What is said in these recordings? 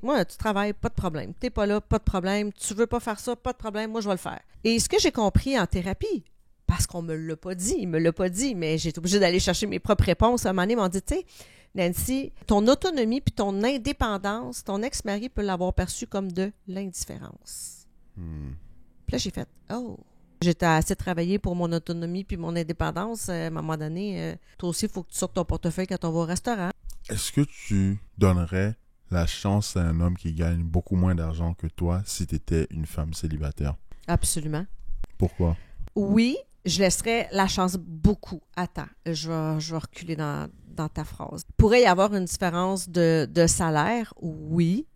Moi, tu travailles, pas de problème. T'es pas là, pas de problème. Tu veux pas faire ça, pas de problème. Moi, je vais le faire. Et ce que j'ai compris en thérapie, parce qu'on me l'a pas dit, il me l'a pas dit, mais j'ai été obligée d'aller chercher mes propres réponses. À un moment donné, ils m'ont dit, tu sais, Nancy, ton autonomie puis ton indépendance, ton ex-mari peut l'avoir perçu comme de l'indifférence. Puis là, j'ai fait, oh. J'étais assez travaillé pour mon autonomie puis mon indépendance. À un moment donné, toi aussi, il faut que tu sortes ton portefeuille quand on va au restaurant. Est-ce que tu donnerais la chance à un homme qui gagne beaucoup moins d'argent que toi si tu étais une femme célibataire? Absolument. Pourquoi? Oui, je laisserais la chance beaucoup. Attends, je vais reculer dans ta phrase. Pourrait y avoir une différence de salaire? Oui.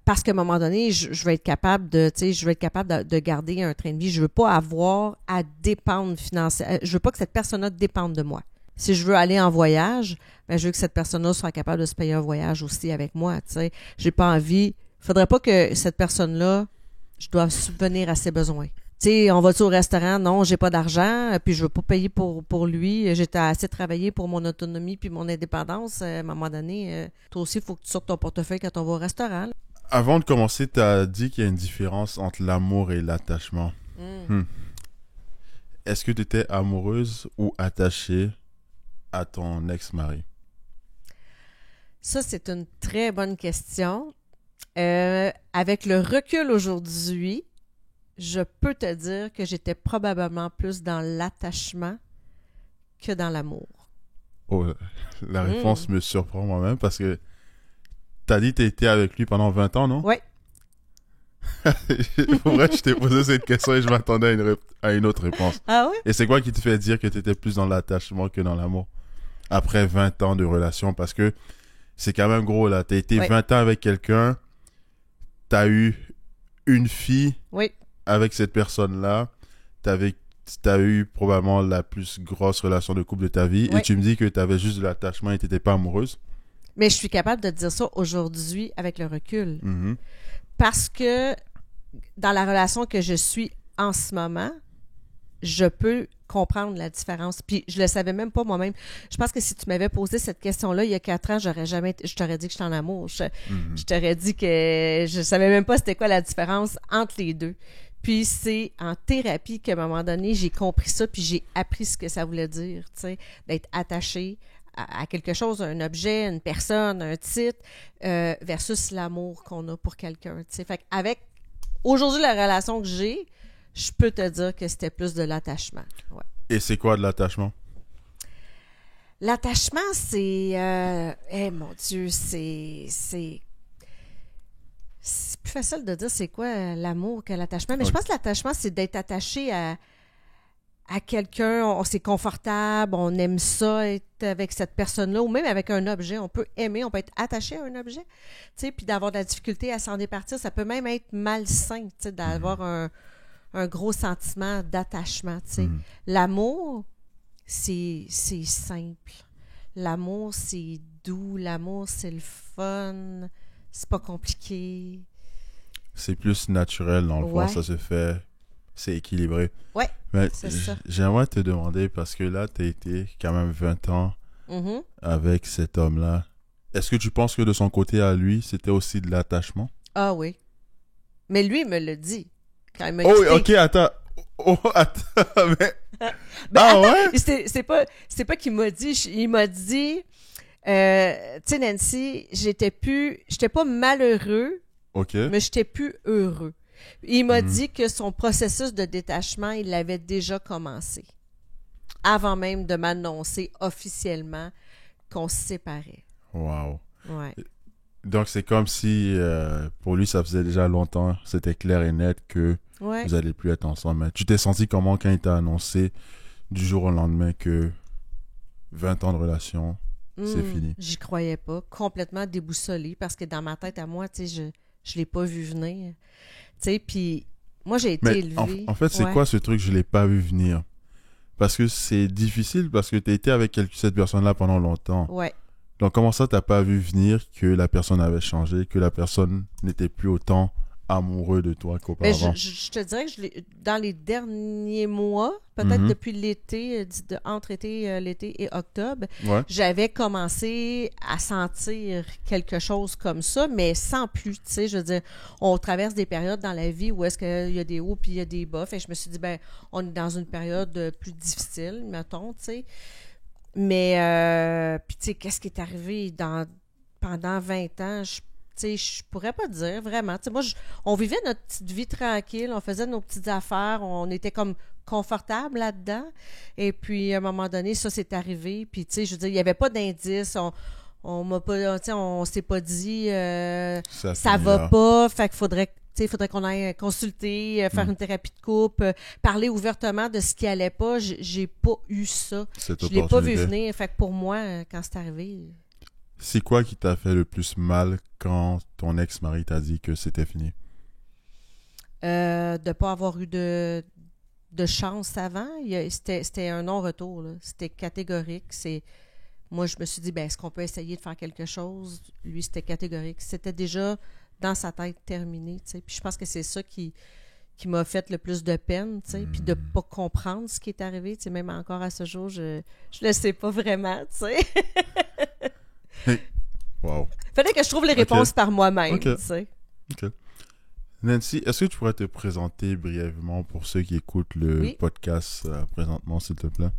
Parce qu'à un moment donné, je vais être capable de garder un train de vie. Je veux pas avoir à dépendre financièrement. Je veux pas que cette personne-là dépende de moi. Si je veux aller en voyage, ben je veux que cette personne-là soit capable de se payer un voyage aussi avec moi. Tu sais, j'ai pas envie. Faudrait pas que cette personne-là, je doive subvenir à ses besoins. Tu sais, on va-tu au restaurant? Non, j'ai pas d'argent, puis je veux pas payer pour lui. J'étais assez travaillé pour mon autonomie puis mon indépendance. À un moment donné, toi aussi, il faut que tu sortes ton portefeuille quand on va au restaurant. Avant de commencer, tu as dit qu'il y a une différence entre l'amour et l'attachement. Est-ce que tu étais amoureuse ou attachée à ton ex-mari? Ça, c'est une très bonne question. Avec le recul aujourd'hui, je peux te dire que j'étais probablement plus dans l'attachement que dans l'amour. Oh, la réponse me surprend moi-même parce que t'as dit que t'étais avec lui pendant 20 ans, non? Oui. Pour vrai, je t'ai posé cette question et je m'attendais à une autre réponse. Ah oui? Et c'est quoi qui te fait dire que t'étais plus dans l'attachement que dans l'amour? Après 20 ans de relation, parce que c'est quand même gros, là. T'as été 20 ans avec quelqu'un, t'as eu une fille avec cette personne-là, t'as eu probablement la plus grosse relation de couple de ta vie, et tu me dis que t'avais juste de l'attachement et t'étais pas amoureuse? Mais je suis capable de te dire ça aujourd'hui avec le recul. Parce que dans la relation que je suis en ce moment, je peux comprendre la différence. Puis je le savais même pas moi-même. Je pense que si tu m'avais posé cette question-là il y a 4 ans, je t'aurais dit que j'étais en amour. Je t'aurais dit que je savais même pas c'était quoi la différence entre les deux. Puis c'est en thérapie qu'à un moment donné, j'ai compris ça, puis j'ai appris ce que ça voulait dire, tu sais, d'être attaché à quelque chose, un objet, une personne, un titre, versus l'amour qu'on a pour quelqu'un, tu sais. Fait qu'avec aujourd'hui la relation que j'ai, je peux te dire que c'était plus de l'attachement. Ouais. Et c'est quoi de l'attachement? L'attachement, c'est... mon Dieu, c'est plus facile de dire c'est quoi l'amour que l'attachement. Mais je pense que l'attachement, c'est d'être attaché à quelqu'un. C'est confortable, on aime ça, être avec cette personne-là, ou même avec un objet. On peut aimer, on peut être attaché à un objet, tu sais, puis d'avoir de la difficulté à s'en départir. Ça peut même être malsain, tu sais, d'avoir un gros sentiment d'attachement, tu sais. L'amour, c'est simple. L'amour, c'est doux. L'amour, c'est le fun. C'est pas compliqué. C'est plus naturel, dans le fond, ça se fait. C'est équilibré. Ouais, mais c'est ça. J'aimerais te demander, parce que là, tu as été quand même 20 ans avec cet homme-là. Est-ce que tu penses que de son côté à lui, c'était aussi de l'attachement? Ah oui. Mais lui, il me l'a dit. Quand il m'a quitté. Ok, attends. Mais... attends, ouais? C'est pas qu'il m'a dit. Il m'a dit... tu sais, Nancy, j'étais pas malheureux, mais j'étais plus heureux. Il m'a dit que son processus de détachement, il l'avait déjà commencé. Avant même de m'annoncer officiellement qu'on se séparait. Wow. Ouais. Donc, c'est comme si, pour lui, ça faisait déjà longtemps, c'était clair et net que vous n'allez plus être ensemble. Mais tu t'es senti comment quand il t'a annoncé du jour au lendemain que 20 ans de relation... c'est fini. J'y croyais pas. Complètement déboussolée parce que dans ma tête à moi, tu sais, je l'ai pas vu venir. Tu sais, puis moi, j'ai été élevée. En fait, c'est quoi ce truc, je l'ai pas vu venir? Parce que c'est difficile parce que tu as été avec cette personne-là pendant longtemps. Ouais. Donc, comment ça, t'as pas vu venir que la personne avait changé, que la personne n'était plus autant amoureux de toi Mais qu'auparavant. je te dirais que dans les derniers mois, peut-être depuis l'été, entre l'été et octobre, Ouais. j'avais commencé à sentir quelque chose comme ça, mais sans plus, tu sais, je veux dire, on traverse des périodes dans la vie où est-ce qu'il y a des hauts puis il y a des bas, fait que je me suis dit, ben, on est dans une période plus difficile, mettons, tu sais, mais, puis tu sais, qu'est-ce qui est arrivé pendant 20 ans, je pourrais pas dire vraiment. Tu sais, moi, on vivait notre petite vie tranquille, on faisait nos petites affaires, on était comme confortable là-dedans. Et puis, à un moment donné, ça s'est arrivé. Puis, tu sais, je veux dire, il n'y avait pas d'indice. On m'a pas, tu sais, on s'est pas dit ça va là. pas. Fait qu'il faudrait qu'on aille consulter, faire une thérapie de couple, parler ouvertement de ce qui allait pas. J'ai pas eu ça. Cette Je l'ai pas vu opportunité. venir. Fait que pour moi, quand c'est arrivé. C'est quoi qui t'a fait le plus mal quand ton ex-mari t'a dit que c'était fini? De ne pas avoir eu de chance avant. C'était un non-retour, là. C'était catégorique. Moi, je me suis dit, ben, est-ce qu'on peut essayer de faire quelque chose? Lui, c'était catégorique. C'était déjà dans sa tête terminé, tu sais. Puis je pense que c'est ça qui m'a fait le plus de peine, tu sais. Puis de ne pas comprendre ce qui est arrivé, tu sais. Même encore à ce jour, je le sais pas vraiment, tu sais. Wow. Fallait que je trouve les réponses par moi-même, Ok. tu sais. OK. Nancy, est-ce que tu pourrais te présenter brièvement pour ceux qui écoutent le podcast présentement, s'il te plaît?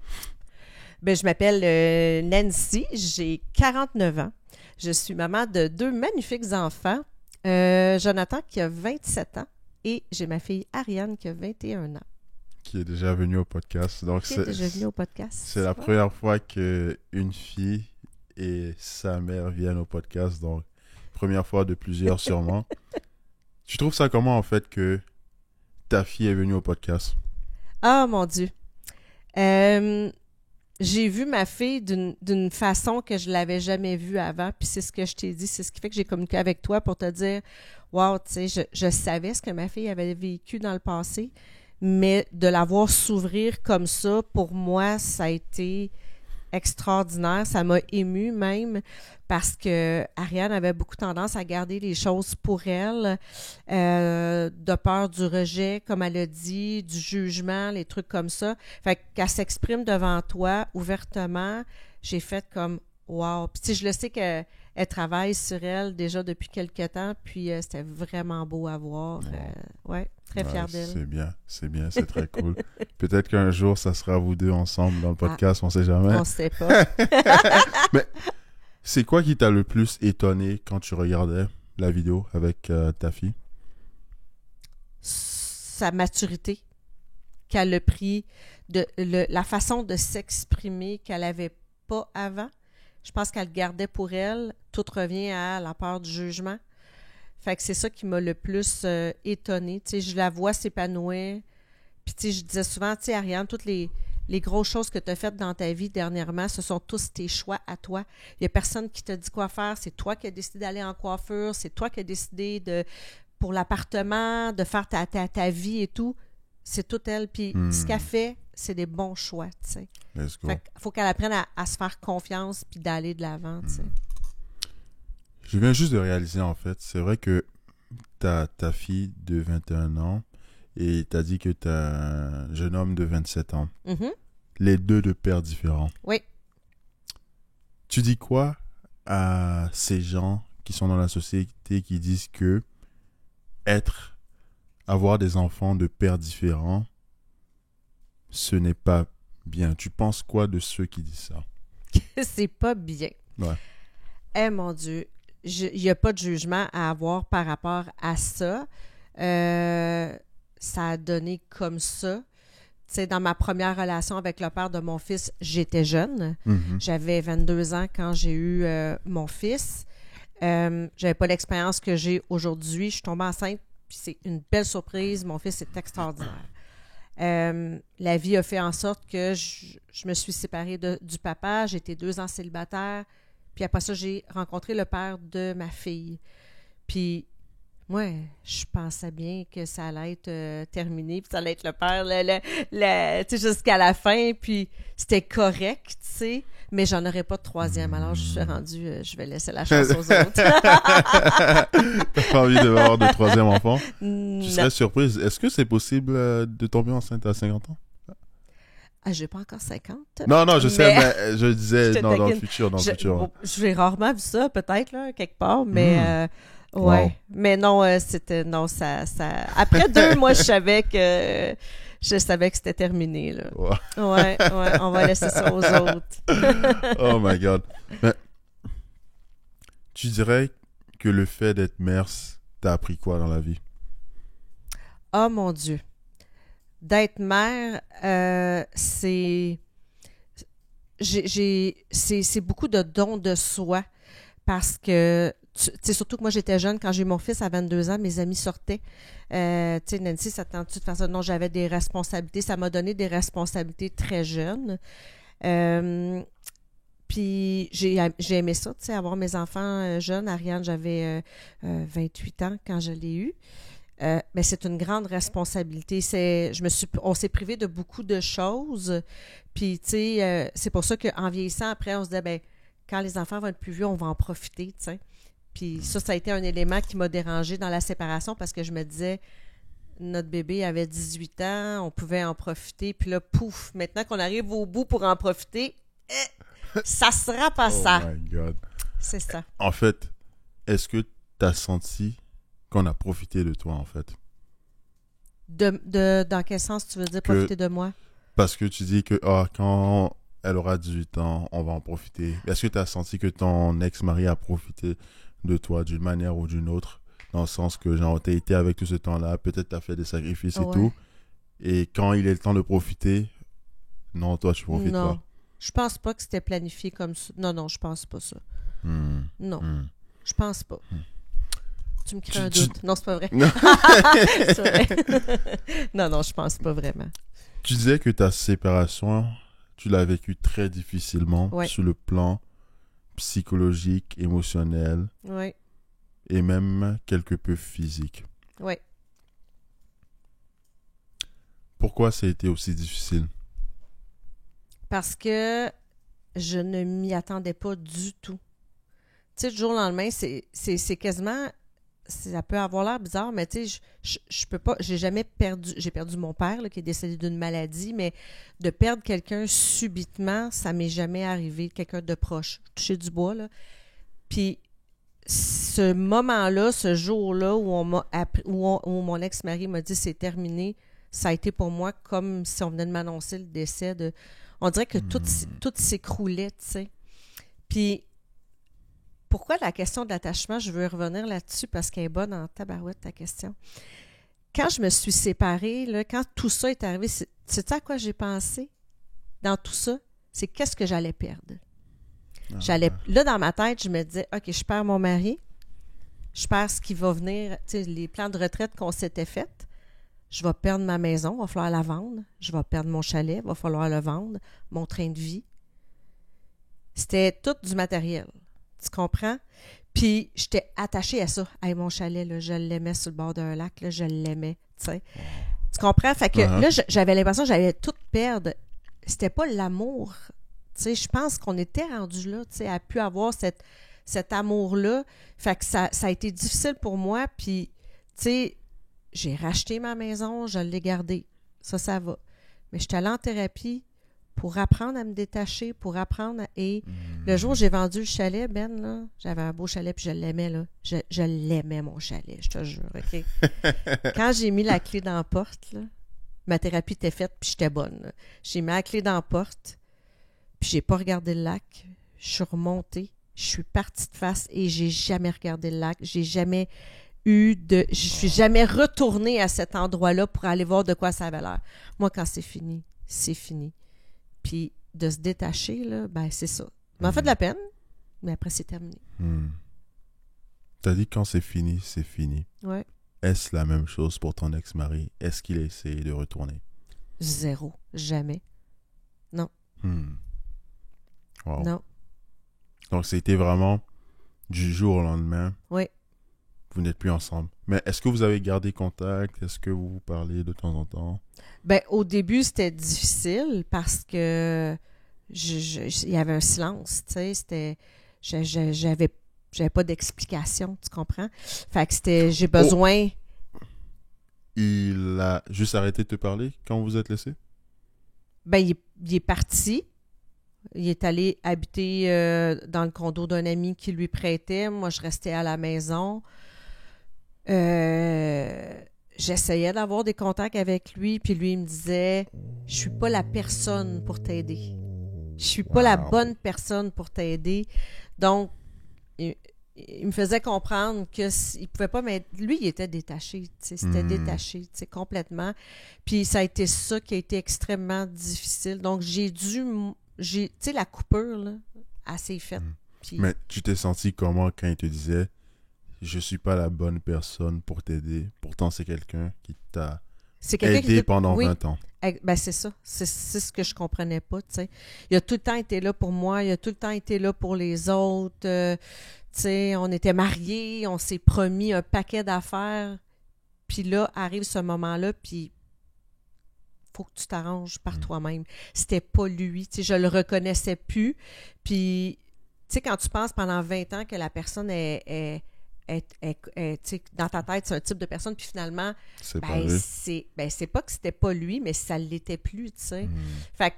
Ben, je m'appelle Nancy, j'ai 49 ans. Je suis maman de 2 magnifiques enfants. Jonathan qui a 27 ans et j'ai ma fille Ariane qui a 21 ans. Qui est déjà venue au podcast. Donc Qui est déjà venue au podcast. C'est la première fois qu'une fille et sa mère viennent au podcast. Donc, première fois de plusieurs sûrement. Tu trouves ça comment en fait que ta fille est venue au podcast? Ah, mon Dieu. J'ai vu ma fille d'une façon que je l'avais jamais vue avant, puis c'est ce que je t'ai dit, c'est ce qui fait que j'ai communiqué avec toi pour te dire, wow, tu sais, je savais ce que ma fille avait vécu dans le passé, mais de la voir s'ouvrir comme ça, pour moi, ça a été extraordinaire, ça m'a émue même, parce que Ariane avait beaucoup tendance à garder les choses pour elle, de peur du rejet, comme elle a dit, du jugement, les trucs comme ça. Fait qu'elle s'exprime devant toi ouvertement, j'ai fait comme wow. Puis tu sais, je le sais qu'elle travaille sur elle déjà depuis quelques temps, puis c'était vraiment beau à voir. Ouais, très fière d'elle. C'est bien, c'est très cool. Peut-être qu'un jour, ça sera vous deux ensemble dans le podcast, on sait jamais. On sait pas. Mais c'est quoi qui t'a le plus étonné quand tu regardais la vidéo avec ta fille? Sa maturité qu'elle a pris, la façon de s'exprimer qu'elle n'avait pas avant. Je pense qu'elle gardait pour elle. Tout revient à la peur du jugement. Fait que c'est ça qui m'a le plus étonnée. Tu sais, je la vois s'épanouir. Puis tu sais, je disais souvent, tu sais, Ariane, toutes les grosses choses que tu as faites dans ta vie dernièrement, ce sont tous tes choix à toi. Il n'y a personne qui t'a dit quoi faire. C'est toi qui as décidé d'aller en coiffure. C'est toi qui as décidé pour l'appartement, de faire ta vie et tout. C'est tout elle. Puis ce qu'elle fait, c'est des bons choix, tu sais. Let's go. Fait qu'il faut qu'elle apprenne à se faire confiance puis d'aller de l'avant, tu sais. Je viens juste de réaliser, en fait, c'est vrai que ta fille de 21 ans et t'as dit que t'as un jeune homme de 27 ans. Mm-hmm. Les deux de pères différents. Oui. Tu dis quoi à ces gens qui sont dans la société qui disent que avoir des enfants de pères différents, ce n'est pas bien? Tu penses quoi de ceux qui disent ça? C'est pas bien. Ouais. Eh mon Dieu, il n'y a pas de jugement à avoir par rapport à ça. Ça a donné comme ça. Tu sais, dans ma première relation avec le père de mon fils, j'étais jeune. Mm-hmm. J'avais 22 ans quand j'ai eu mon fils. J'avais pas l'expérience que j'ai aujourd'hui. Je suis tombée enceinte, puis c'est une belle surprise. Mon fils est extraordinaire. La vie a fait en sorte que je me suis séparée du papa. J'ai été 2 ans célibataire. Puis après ça, j'ai rencontré le père de ma fille. Puis Moi, je pensais bien que ça allait être terminé, puis ça allait être le père, tu sais, jusqu'à la fin, puis c'était correct, tu sais, mais j'en aurais pas de troisième. Alors, je suis rendue, je vais laisser la chance aux autres. T'as pas envie d'avoir de troisième enfant? Tu Non. serais surprise. Est-ce que c'est possible de tomber enceinte à 50 ans? Ah, j'ai pas encore 50. Non, je sais, mais je disais Je te dans le taquine. futur, Bon, j'ai rarement vu ça, peut-être, là, quelque part, mais ouais. Wow. Mais non, c'était, non, ça... Après 2, moi, je savais que c'était terminé, là. Wow. Ouais, on va laisser ça aux autres. Oh my God. Mais tu dirais que le fait d'être mère t'a appris quoi dans la vie? Oh mon Dieu. D'être mère, c'est beaucoup de dons de soi parce que, tu sais, surtout que moi, j'étais jeune quand j'ai eu mon fils à 22 ans, mes amis sortaient. Tu sais, Nancy, ça te tente-tu de faire ça? Non, j'avais des responsabilités. Ça m'a donné des responsabilités très jeunes. Puis j'ai aimé ça, tu sais, avoir mes enfants jeunes. Ariane, j'avais 28 ans quand je l'ai eu. Mais c'est une grande responsabilité. On s'est privé de beaucoup de choses. Puis, tu sais, c'est pour ça qu'en vieillissant, après, on se dit, ben, quand les enfants vont être plus vieux, on va en profiter, tu sais. Puis ça a été un élément qui m'a dérangée dans la séparation parce que je me disais, notre bébé avait 18 ans, on pouvait en profiter. Puis là, pouf, maintenant qu'on arrive au bout pour en profiter, ça sera pas ça. Oh my God. C'est ça. En fait, est-ce que t'as senti qu'on a profité de toi, en fait? Dans quel sens tu veux dire profiter de moi? Parce que tu dis que quand elle aura 18 ans, on va en profiter. Est-ce que tu as senti que ton ex-mari a profité de toi d'une manière ou d'une autre? Dans le sens que, genre, t'as été avec tout ce temps-là, peut-être t'as fait des sacrifices et tout. Et quand il est le temps de profiter, non, toi, tu profites pas. Non, je pense pas que c'était planifié comme ça. Non, je pense pas ça. Non, je pense pas. Tu me crées un doute. Non, c'est pas vrai. Non. C'est vrai. Non, je pense pas vraiment. Tu disais que ta séparation, tu l'as vécue très difficilement sur le plan psychologique, émotionnel et même quelque peu physique. Oui. Pourquoi ça a été aussi difficile? Parce que je ne m'y attendais pas du tout. Tu sais, du jour au lendemain, c'est quasiment... Ça peut avoir l'air bizarre, mais tu sais, je peux pas... J'ai jamais perdu... J'ai perdu mon père, là, qui est décédé d'une maladie, mais de perdre quelqu'un subitement, ça m'est jamais arrivé, quelqu'un de proche. Toucher du bois, là. Puis ce moment-là, ce jour-là où où mon ex-mari m'a dit « c'est terminé », ça a été pour moi comme si on venait de m'annoncer le décès de... On dirait que tout s'écroulait, tu sais. Puis pourquoi la question de l'attachement, je veux revenir là-dessus parce qu'elle est bonne en tabarouette, ta question. Quand je me suis séparée, là, quand tout ça est arrivé, sais-tu à quoi j'ai pensé dans tout ça? C'est qu'est-ce que j'allais perdre. Là, dans ma tête, je me disais, OK, je perds mon mari, je perds ce qui va venir, tu sais, les plans de retraite qu'on s'était faits, je vais perdre ma maison, il va falloir la vendre, je vais perdre mon chalet, il va falloir le vendre, mon train de vie. C'était tout du matériel. Tu comprends? Puis, j'étais attachée à ça. Hey, mon chalet, là, je l'aimais sur le bord d'un lac, là, je l'aimais, tu sais. Tu comprends? Fait que là, j'avais l'impression que j'allais tout perdre. C'était pas l'amour. Tu sais, je pense qu'on était rendu là, tu sais, à pu avoir cet amour-là. Fait que ça a été difficile pour moi. Puis, tu sais, j'ai racheté ma maison, je l'ai gardée. Ça va. Mais j'étais allée en thérapie pour apprendre à me détacher, pour apprendre Et le jour où j'ai vendu le chalet, Ben, là, j'avais un beau chalet, puis je l'aimais, là. Je l'aimais, mon chalet, je te jure, OK? Quand j'ai mis la clé dans la porte, là, ma thérapie était faite, puis j'étais bonne, là. J'ai mis la clé dans la porte, puis j'ai pas regardé le lac. Je suis remontée, je suis partie de face, et j'ai jamais regardé le lac. J'ai jamais je suis jamais retournée à cet endroit-là pour aller voir de quoi ça avait l'air. Moi, quand c'est fini, c'est fini. Puis de se détacher, là, ben c'est ça. Ça m'a fait de la peine, mais après, c'est terminé. T'as dit quand c'est fini, c'est fini. Ouais. Est-ce la même chose pour ton ex-mari? Est-ce qu'il a essayé de retourner? Zéro. Jamais. Non. Wow. Non. Donc, c'était vraiment du jour au lendemain. Oui. vous n'êtes plus ensemble. Mais est-ce que vous avez gardé contact? Est-ce que vous vous parlez de temps en temps? Ben, au début, c'était difficile parce que il y avait un silence, tu sais, j'avais pas d'explication, tu comprends? Fait que j'ai besoin... Il a juste arrêté de te parler quand vous vous êtes laissé? Ben, il est parti. Il est allé habiter dans le condo d'un ami qui lui prêtait. Moi, je restais à la maison. J'essayais d'avoir des contacts avec lui, puis lui, il me disait « Je suis pas la personne pour t'aider. Je suis pas la bonne personne pour t'aider. » Donc, il me faisait comprendre qu'il pouvait pas m'aider. Lui, il était détaché, tu sais, c'était détaché, tu sais, complètement. Puis ça a été ça qui a été extrêmement difficile. Donc, tu sais, la coupure, là, elle s'est faite. Puis... Mais tu t'es senti comment quand il te disait « Je suis pas la bonne personne pour t'aider. Pourtant, c'est quelqu'un qui t'a aidé pendant 20 ans. » Ben, c'est ça. C'est ce que je comprenais pas, tu sais. Il a tout le temps été là pour moi. Il a tout le temps été là pour les autres. Tu sais, on était mariés. On s'est promis un paquet d'affaires. Puis là, arrive ce moment-là, puis faut que tu t'arranges par toi-même. C'était pas lui. Tu sais, je le reconnaissais plus. Puis, tu sais, quand tu penses pendant 20 ans que la personne est dans ta tête, c'est un type de personne, puis finalement, c'est pas que c'était pas lui, mais ça l'était plus, tu sais. Fait que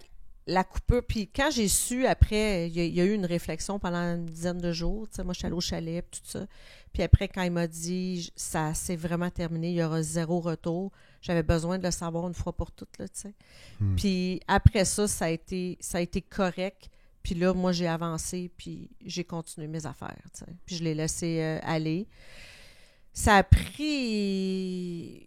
la coupure, puis quand j'ai su, après, il y a eu une réflexion pendant une dizaine de jours, tu sais, moi, je suis allée au chalet, tout ça. Puis après, quand il m'a dit, ça s'est vraiment terminé, il y aura 0 retour, j'avais besoin de le savoir une fois pour toutes, là, tu sais. Puis après ça, ça a été correct. Puis là, moi, j'ai avancé, puis j'ai continué mes affaires, tu sais. Puis je l'ai laissé aller. Ça a pris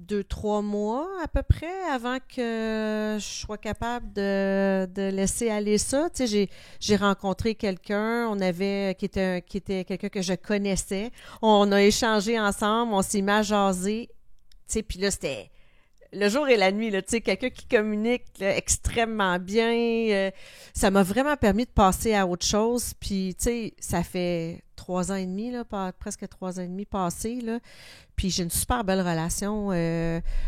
2-3 mois à peu près avant que je sois capable de laisser aller ça. Tu sais, j'ai rencontré quelqu'un, qui était quelqu'un que je connaissais. On a échangé ensemble, on s'est mis à jaser. Tu sais, puis là, c'était... le jour et la nuit, là, tu sais, quelqu'un qui communique là, extrêmement bien. Ça m'a vraiment permis de passer à autre chose. Puis, tu sais, ça fait 3 ans et demi, là, presque 3 ans et demi passés, là. Puis j'ai une super belle relation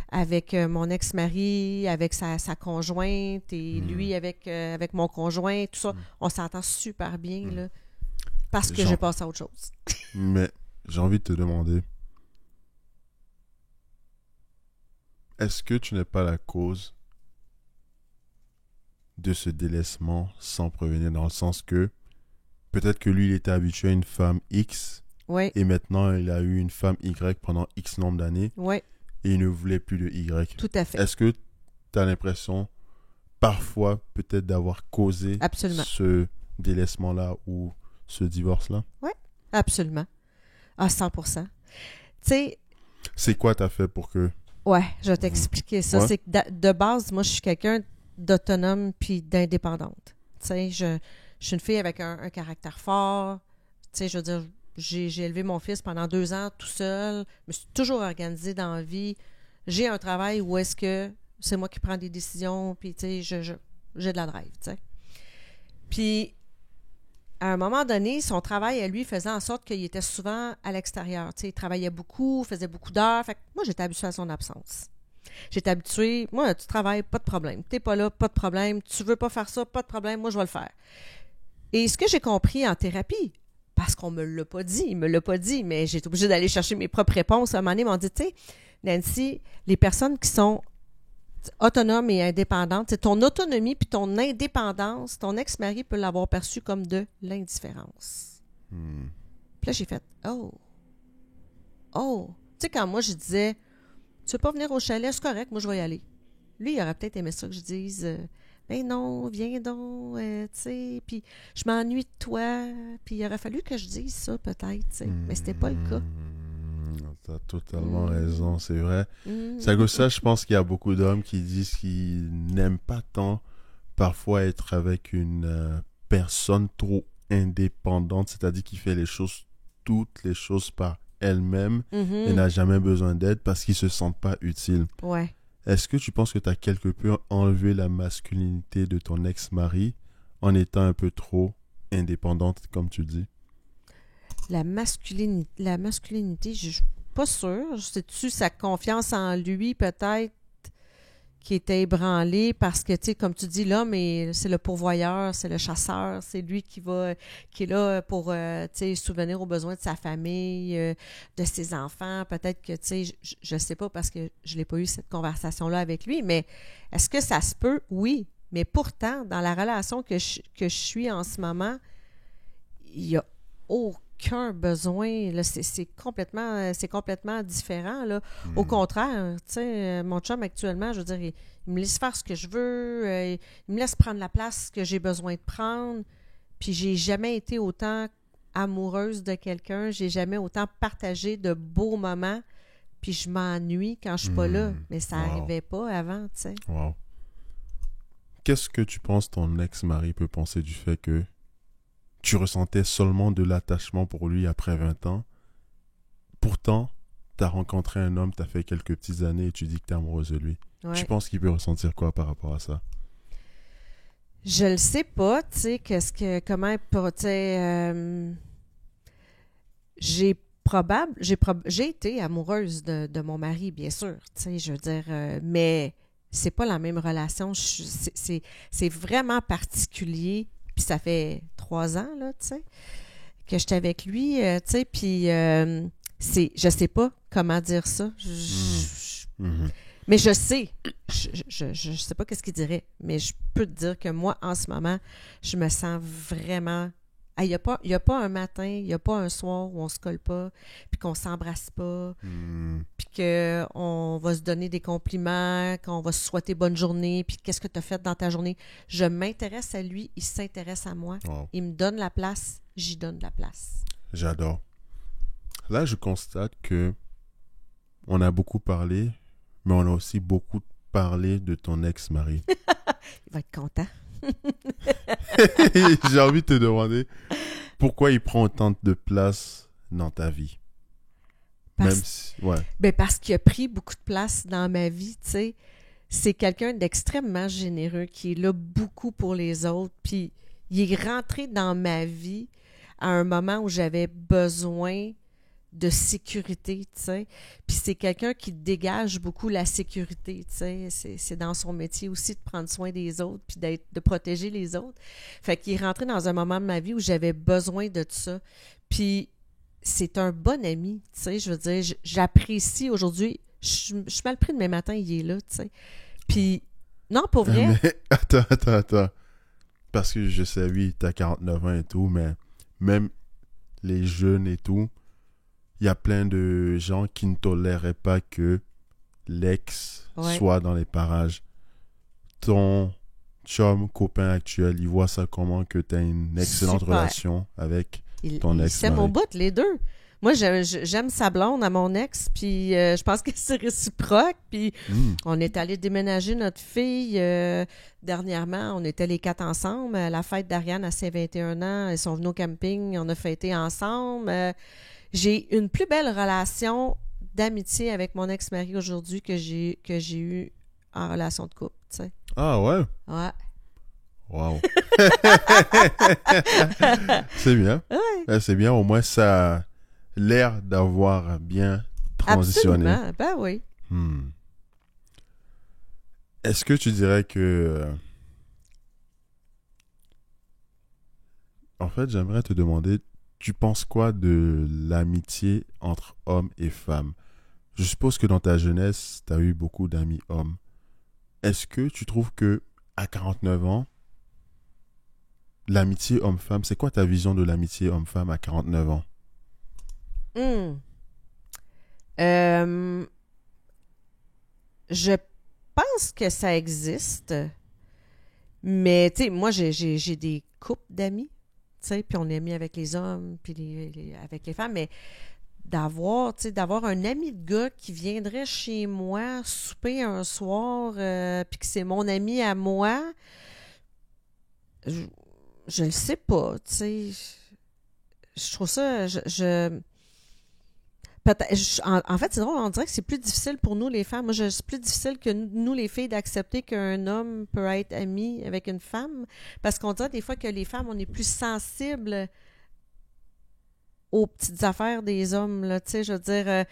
avec mon ex-mari, avec sa conjointe et lui avec mon conjoint, tout ça. On s'entend super bien, là, parce que j'ai passé à autre chose. Mais j'ai envie de te demander, est-ce que tu n'es pas la cause de ce délaissement sans prévenir, dans le sens que peut-être que lui, il était habitué à une femme X et maintenant, il a eu une femme Y pendant X nombre d'années et il ne voulait plus de Y. Tout à fait. Est-ce que tu as l'impression, parfois, peut-être d'avoir causé ce délaissement-là ou ce divorce-là? Oui, absolument. À 100%. Tu sais... C'est quoi t'as fait pour que... Ouais, je vais t'expliquer ça. Ouais. C'est que de base, moi, je suis quelqu'un d'autonome puis d'indépendante. Tu sais, je suis une fille avec un caractère fort. Tu sais, je veux dire, j'ai élevé mon fils pendant 2 ans tout seul. Je me suis toujours organisée dans la vie. J'ai un travail où est-ce que c'est moi qui prends des décisions puis, tu sais, j'ai de la drive, tu sais. Puis, à un moment donné, son travail à lui faisait en sorte qu'il était souvent à l'extérieur. Tu sais, il travaillait beaucoup, faisait beaucoup d'heures. Fait que moi, j'étais habituée à son absence. J'étais habituée, moi, tu travailles, pas de problème. T'es pas là, pas de problème. Tu veux pas faire ça, pas de problème, moi, je vais le faire. Et ce que j'ai compris en thérapie, parce qu'on me l'a pas dit, il me l'a pas dit, mais j'ai été obligée d'aller chercher mes propres réponses. À un moment donné, ils m'ont dit, tu sais, Nancy, les personnes qui sont autonome et indépendante, c'est ton autonomie puis ton indépendance, ton ex-mari peut l'avoir perçu comme de l'indifférence. Puis là, j'ai fait « Oh! Tu sais, quand moi, je disais « Tu veux pas venir au chalet? C'est correct, moi, je vais y aller. » Lui, il aurait peut-être aimé ça que je dise « Ben non, viens donc, tu sais, puis je m'ennuie de toi. » Puis il aurait fallu que je dise ça, peut-être, tu sais, mais c'était pas le cas. T'as totalement raison, c'est vrai. C'est à cause de ça, je pense qu'il y a beaucoup d'hommes qui disent qu'ils n'aiment pas tant parfois être avec une personne trop indépendante, c'est-à-dire qui fait toutes les choses par elle-même et n'a jamais besoin d'aide parce qu'ils se sentent pas utiles. Ouais. Est-ce que tu penses que tu as quelque peu enlevé la masculinité de ton ex-mari en étant un peu trop indépendante, comme tu dis? La masculinité, je suis pas sûre. C'est-tu sa confiance en lui, peut-être, qui était ébranlée parce que, tu sais, comme tu dis, l'homme, c'est le pourvoyeur, c'est le chasseur, c'est lui qui est là pour, tu sais, souvenir aux besoins de sa famille, de ses enfants. Peut-être que, tu sais, je sais pas parce que je n'ai pas eu cette conversation-là avec lui, mais est-ce que ça se peut? Oui. Mais pourtant, dans la relation que je suis en ce moment, il n'y a aucun besoin. Là, c'est complètement différent. Là. Au contraire, tu sais, mon chum actuellement, je veux dire, il me laisse faire ce que je veux, il me laisse prendre la place que j'ai besoin de prendre. Puis j'ai jamais été autant amoureuse de quelqu'un, j'ai jamais autant partagé de beaux moments. Puis je m'ennuie quand je suis pas là. Mais ça n'arrivait pas avant, tu sais. Wow. Qu'est-ce que tu penses ton ex-mari peut penser du fait que tu ressentais seulement de l'attachement pour lui après 20 ans? Pourtant, tu as rencontré un homme, tu as fait quelques petites années et tu dis que tu es amoureuse de lui. Ouais. Tu penses qu'il peut ressentir quoi par rapport à ça? Je le sais pas, tu sais, comment, tu sais, j'ai été amoureuse de mon mari, bien sûr, tu sais, je veux dire, mais c'est pas la même relation. C'est vraiment particulier. Puis ça fait 3 ans, là, tu sais, que j'étais avec lui, tu sais, puis je sais pas comment dire ça. Mais je sais. Je sais pas qu'est-ce qu'il dirait, mais je peux te dire que moi, en ce moment, je me sens vraiment... Il n'y a pas un matin, il n'y a pas un soir où on se colle pas, puis qu'on s'embrasse pas, puis qu'on va se donner des compliments, qu'on va se souhaiter bonne journée, puis qu'est-ce que tu as fait dans ta journée. Je m'intéresse à lui, il s'intéresse à moi. Wow. Il me donne la place, j'y donne de la place. J'adore. Là, je constate que on a beaucoup parlé, mais on a aussi beaucoup parlé de ton ex-mari. Il va être content. J'ai envie de te demander pourquoi il prend autant de place dans ta vie. Parce qu'il a pris beaucoup de place dans ma vie, tu sais. C'est quelqu'un d'extrêmement généreux qui est là beaucoup pour les autres. Puis il est rentré dans ma vie à un moment où j'avais besoin de sécurité, tu sais. Puis c'est quelqu'un qui dégage beaucoup la sécurité, tu sais. C'est dans son métier aussi de prendre soin des autres puis de protéger les autres. Fait qu'il est rentré dans un moment de ma vie où j'avais besoin de ça. Puis c'est un bon ami, tu sais. Je veux dire, j'apprécie aujourd'hui. Je suis mal pris demain matin, il est là, tu sais. Puis, non, pour vrai. Mais attends. Parce que je sais, oui, t'as 49 ans et tout, mais même les jeunes et tout, il y a plein de gens qui ne toléraient pas que l'ex soit dans les parages. Ton chum, copain actuel, il voit ça comment que tu as une excellente relation avec ton ex. C'est mon bout, les deux. Moi, j'aime sa blonde à mon ex, puis je pense que c'est réciproque. Puis on est allé déménager notre fille dernièrement. On était les 4 ensemble. À la fête d'Ariane à ses 21 ans, ils sont venus au camping. On a fêté ensemble. J'ai une plus belle relation d'amitié avec mon ex-mari aujourd'hui que j'ai eu en relation de couple, tu sais. Ah ouais? Ouais. Wow. C'est bien. Ouais. C'est bien, au moins ça a l'air d'avoir bien transitionné. Absolument, ben oui. Est-ce que tu dirais que... En fait, j'aimerais te demander, tu penses quoi de l'amitié entre hommes et femmes? Je suppose que dans ta jeunesse, tu as eu beaucoup d'amis hommes. Est-ce que tu trouves que à 49 ans, l'amitié homme-femme, c'est quoi ta vision de l'amitié homme-femme à 49 ans? Je pense que ça existe, mais tu sais, moi j'ai des couples d'amis, tu sais, puis on est amis avec les hommes, puis avec les femmes, mais d'avoir un ami de gars qui viendrait chez moi souper un soir, puis que c'est mon ami à moi, je le sais pas, tu sais. Je trouve ça, en fait, c'est drôle, on dirait que c'est plus difficile pour nous, les femmes. Moi, c'est plus difficile que nous, les filles, d'accepter qu'un homme peut être ami avec une femme. Parce qu'on dirait des fois que les femmes, on est plus sensibles aux petites affaires des hommes, là, tu sais, je veux dire...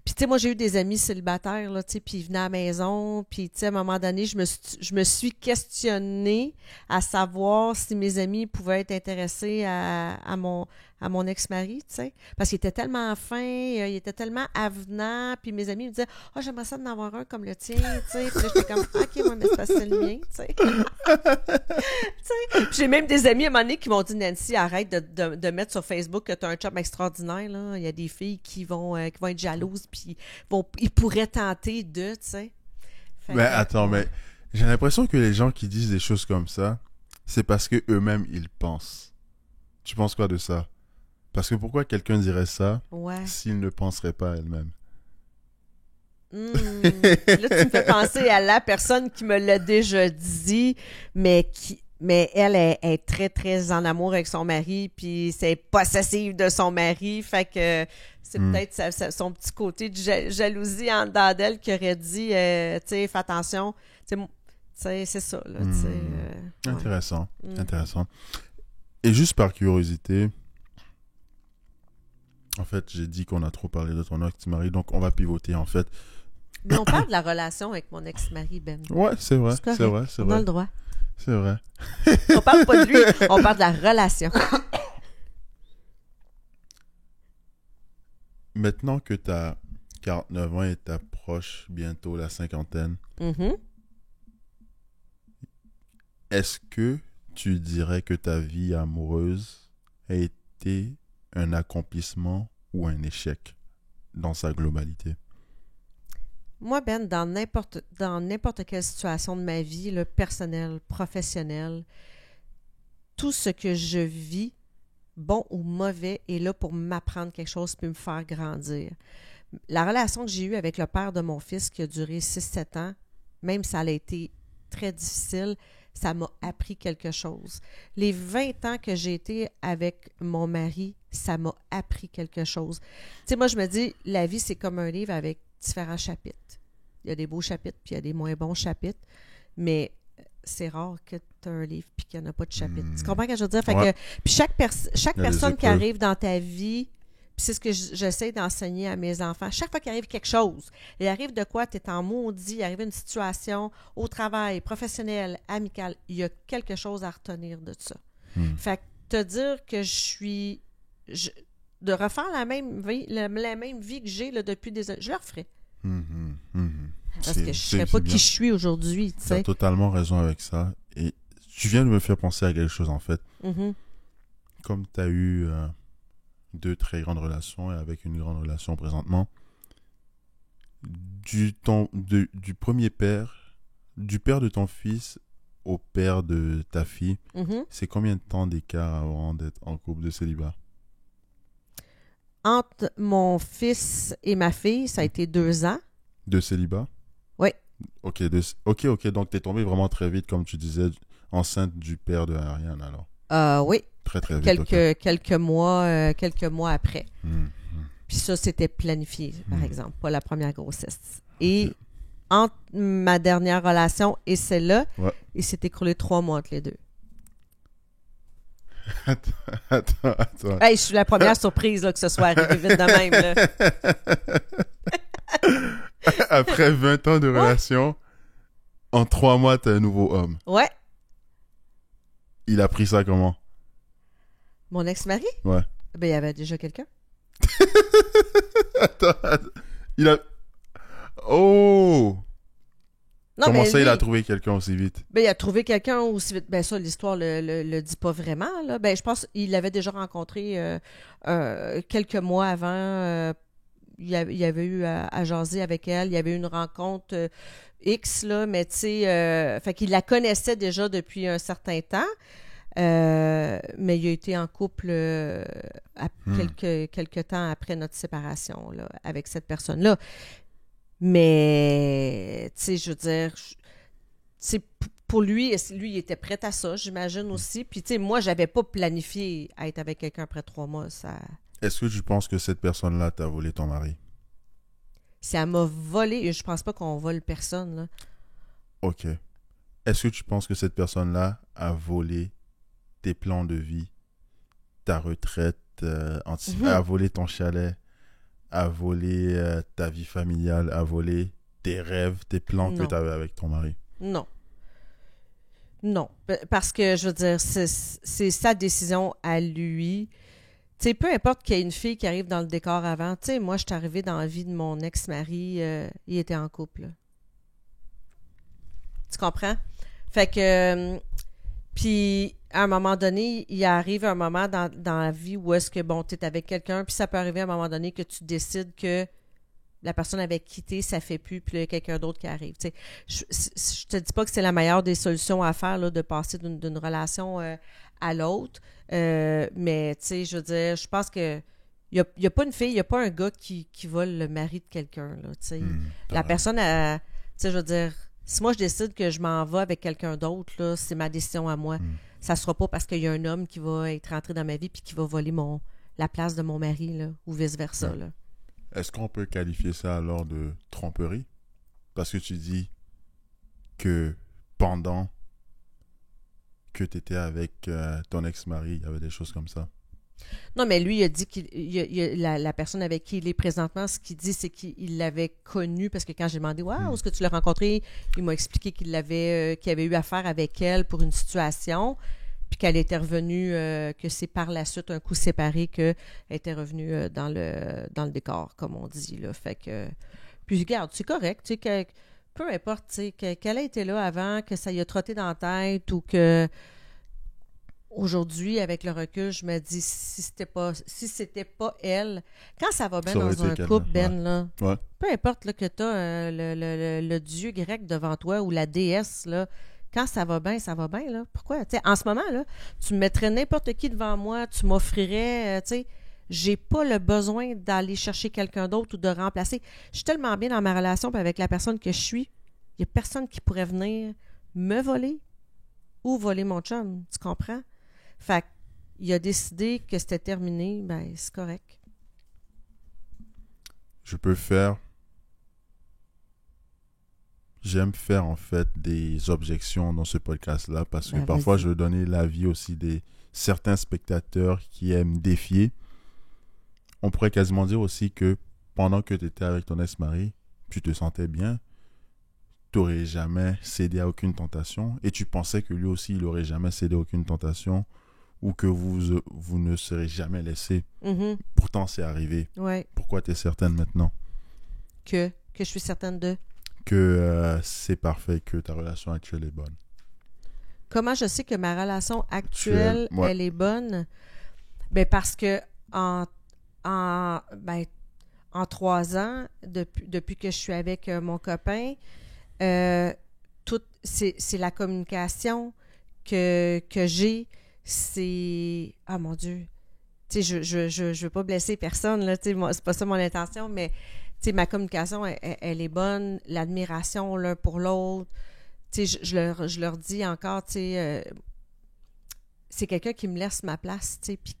Puis, tu sais, moi, j'ai eu des amis célibataires, là, tu sais, puis ils venaient à la maison, puis, tu sais, à un moment donné, je me suis questionnée à savoir si mes amis pouvaient être intéressés à mon ex-mari, tu sais, parce qu'il était tellement fin, il était tellement avenant, puis mes amis me disaient « Ah, j'aimerais ça d'en avoir un comme le tien, tu sais. » Puis là, j'étais comme « OK, ouais, mais c'est parce que c'est le mien, tu sais. » Puis j'ai même des amis à un moment donné qui m'ont dit « Nancy, arrête de mettre sur Facebook que tu as un chum extraordinaire, là. Il y a des filles qui vont être jalouses, puis ils pourraient tenter de, tu sais. » Mais attends, mais j'ai l'impression que les gens qui disent des choses comme ça, c'est parce que eux-mêmes ils pensent. Tu penses quoi de ça? Parce que pourquoi quelqu'un dirait ça s'il ne penserait pas à elle-même? Là, tu me fais penser à la personne qui me l'a déjà dit, mais elle est très, très en amour avec son mari, puis c'est possessive de son mari, fait que c'est peut-être son petit côté de jalousie en dedans d'elle qui aurait dit, tu sais, fais attention, tu sais, c'est ça, là, tu sais. Intéressant, intéressant. Et juste par curiosité, en fait, j'ai dit qu'on a trop parlé de ton ex-mari, donc on va pivoter, en fait. Mais on parle de la relation avec mon ex-mari, Ben. Ouais, c'est vrai, c'est vrai. On a le droit. C'est vrai. On parle pas de lui, on parle de la relation. Maintenant que tu as 49 ans et t'approches bientôt la cinquantaine, est-ce que tu dirais que ta vie amoureuse a été un accomplissement ou un échec dans sa globalité? Moi, Ben, dans n'importe quelle situation de ma vie, là, personnelle, professionnelle, tout ce que je vis, bon ou mauvais, est là pour m'apprendre quelque chose puis me faire grandir. La relation que j'ai eue avec le père de mon fils, qui a duré 6-7 ans, même si ça a été très difficile, ça m'a appris quelque chose. Les 20 ans que j'ai été avec mon mari, ça m'a appris quelque chose. Tu sais, moi, je me dis, la vie, c'est comme un livre avec différents chapitres. Il y a des beaux chapitres, puis il y a des moins bons chapitres, mais c'est rare que tu as un livre puis qu'il n'y en a pas de chapitre. Tu comprends ce que je veux dire? Fait que, puis chaque personne qui arrive dans ta vie, puis c'est ce que j'essaie d'enseigner à mes enfants, chaque fois qu'il arrive quelque chose, il arrive de quoi? Tu es en maudit, il arrive une situation au travail, professionnel, amical, il y a quelque chose à retenir de ça. Fait que te dire que de refaire la même vie que j'ai là, depuis des années, je le referai. Parce que je ne serais pas qui je suis aujourd'hui. Tu as totalement raison avec ça. Et tu viens de me faire penser à quelque chose, en fait. Comme tu as eu 2 très grandes relations et avec une grande relation présentement, du premier père, du père de ton fils au père de ta fille, c'est combien de temps d'écart avant d'être en couple de célibat? Entre mon fils et ma fille, ça a été 2 ans. De célibat? Oui. Ok, donc tu es tombée vraiment très vite, comme tu disais, enceinte du père de Ariane, alors? Oui. Très, très vite. Quelques mois après. Puis ça, c'était planifié, par exemple, pas la première grossesse. Et entre ma dernière relation et celle-là, il s'est écroulé 3 mois entre les deux. Attends. Hey, je suis la première surprise là, que ce soit arrivé vite de même. Là. Après 20 ans de relation, en 3 mois, t'as un nouveau homme. Ouais. Il a pris ça comment? Mon ex-mari? Ouais. Ben, il y avait déjà quelqu'un. Attends. Il a... Oh! Non, comment ça, il a trouvé quelqu'un aussi vite? Ben, il a trouvé quelqu'un aussi vite. Ben, ça, l'histoire le dit pas vraiment, là. Ben, je pense qu'il l'avait déjà rencontré quelques mois avant. Il y avait eu à jaser avec elle. Il y avait eu une rencontre X, là, mais tu sais, fait qu'il la connaissait déjà depuis un certain temps. Mais il a été en couple quelques temps après notre séparation là, avec cette personne-là. Mais, tu sais, je veux dire, pour lui, il était prêt à ça, j'imagine aussi. Puis, tu sais, moi, j'avais pas planifié à être avec quelqu'un après 3 mois. Ça... Est-ce que tu penses que cette personne-là t'a volé ton mari? Si elle m'a volé, je pense pas qu'on vole personne, là. OK. Est-ce que tu penses que cette personne-là a volé tes plans de vie, ta retraite, a volé ton chalet, a volé ta vie familiale, a volé tes rêves, tes plans que tu avais avec ton mari. Non. Non. Parce que, je veux dire, c'est sa décision à lui. Tu sais, peu importe qu'il y ait une fille qui arrive dans le décor avant. Tu sais, moi, je suis arrivée dans la vie de mon ex-mari, il était en couple. Là. Tu comprends? Fait que... puis, à un moment donné, il arrive un moment dans la vie où est-ce que, bon, tu es avec quelqu'un, puis ça peut arriver à un moment donné que tu décides que la personne avec qui t'es, ça fait plus, puis il y a quelqu'un d'autre qui arrive. Tu sais, je te dis pas que c'est la meilleure des solutions à faire, là, de passer d'une relation à l'autre, mais, tu sais, je veux dire, je pense que il y a pas une fille, il n'y a pas un gars qui vole le mari de quelqu'un, là, tu sais. La personne, tu sais, je veux dire, si moi je décide que je m'en vais avec quelqu'un d'autre, là, c'est ma décision à moi. Ça sera pas parce qu'il y a un homme qui va être rentré dans ma vie puis qui va voler la place de mon mari, là, ou vice-versa, là. Est-ce qu'on peut qualifier ça alors de tromperie? Parce que tu dis que pendant que tu étais avec ton ex-mari, il y avait des choses comme ça. Non, mais lui, il a dit la personne avec qui il est présentement, ce qu'il dit, c'est qu'il l'avait connu, parce que quand j'ai demandé « Wow, est-ce que tu l'as rencontré? » Il m'a expliqué qu'il avait eu affaire avec elle pour une situation, puis qu'elle était revenue, que c'est par la suite, un coup séparé, qu'elle était revenue dans le décor, comme on dit, là. Fait que... Puis regarde, c'est correct, tu sais, peu importe, tu sais, qu'elle a été là avant, que ça y a trotté dans la tête, ou que... Aujourd'hui, avec le recul, je me dis, si c'était pas elle, quand ça va bien dans un couple, Ben, là, peu importe là, que tu as le dieu grec devant toi ou la déesse, là, quand ça va bien, là. Pourquoi? T'sais, en ce moment, là, tu me mettrais n'importe qui devant moi, tu m'offrirais, tu sais, j'ai pas le besoin d'aller chercher quelqu'un d'autre ou de remplacer. Je suis tellement bien dans ma relation avec la personne que je suis, il n'y a personne qui pourrait venir me voler ou voler mon chum, tu comprends? Fait qu'il a décidé que c'était terminé, ben c'est correct. J'aime faire en fait des objections dans ce podcast-là parce que parfois je veux donner l'avis aussi des certains spectateurs qui aiment défier. On pourrait quasiment dire aussi que pendant que tu étais avec ton ex-mari, tu te sentais bien, tu n'aurais jamais cédé à aucune tentation et tu pensais que lui aussi, il n'aurait jamais cédé à aucune tentation ou que vous ne serez jamais laissés. Pourtant, c'est arrivé. Ouais. Pourquoi tu es certaine maintenant? Que je suis certaine de? Que c'est parfait, que ta relation actuelle est bonne. Comment je sais que ma relation actuelle, elle est bonne? Ben parce que en 3 ans, depuis que je suis avec mon copain, c'est la communication que j'ai. C'est... Ah, mon Dieu! Tu sais, je veux pas blesser personne, là, tu sais, c'est pas ça mon intention, mais, tu sais, ma communication, elle est bonne, l'admiration l'un pour l'autre, tu sais, je leur dis encore, tu sais, c'est quelqu'un qui me laisse ma place, tu sais, puis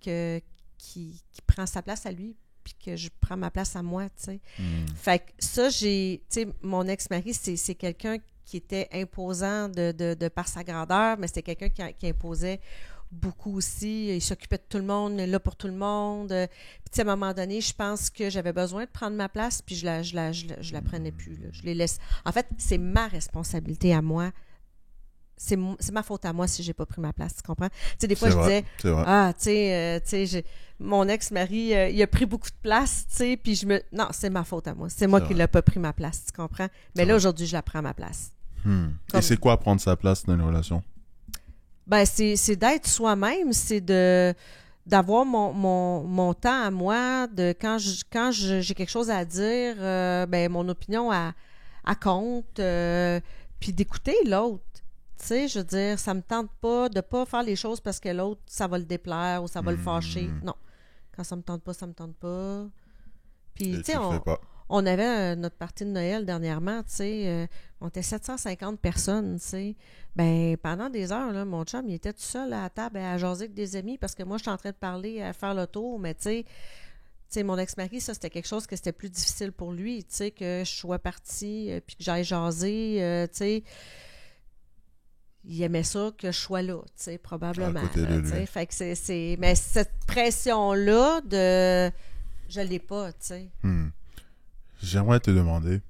qui prend sa place à lui, puis que je prends ma place à moi, tu sais. Fait que ça, tu sais, mon ex-mari, c'est quelqu'un qui était imposant de par sa grandeur, mais c'était quelqu'un qui imposait beaucoup aussi. Il s'occupait de tout le monde, là pour tout le monde. Puis à un moment donné, je pense que j'avais besoin de prendre ma place, puis je la prenais plus. Là. Je les laisse. En fait, c'est ma responsabilité à moi. C'est ma faute à moi si j'ai pas pris ma place, tu comprends? Tu sais, des fois, je disais, tu sais, mon ex-mari, il a pris beaucoup de place, tu sais, puis non, c'est ma faute à moi. C'est moi qui l'ai pas pris ma place, tu comprends? Mais là, aujourd'hui, je la prends ma place. Et c'est quoi prendre sa place dans une relation? Ben, c'est d'être soi-même, c'est d'avoir mon temps à moi, de quand j'ai quelque chose à dire, ben mon opinion à compte, puis d'écouter l'autre. Tu sais, je veux dire, ça me tente pas de pas faire les choses parce que l'autre, ça va le déplaire ou ça va le fâcher. Non. Quand ça me tente pas, ça me tente pas. Puis, tu sais, on avait notre partie de Noël dernièrement, tu sais, on était 750 personnes, tu sais. Ben, pendant des heures, là, mon chum, il était tout seul à la table à jaser avec des amis parce que moi, je suis en train de parler, à faire le tour, mais tu sais, mon ex-mari, ça, c'était quelque chose que c'était plus difficile pour lui, tu sais, que je sois partie puis que j'aille jaser, tu sais. il aimait ça que je sois là, tu sais, probablement. À côté de lui. Tu sais. Fait que c'est... Mais cette pression-là de... Je l'ai pas, tu sais. J'aimerais te demander,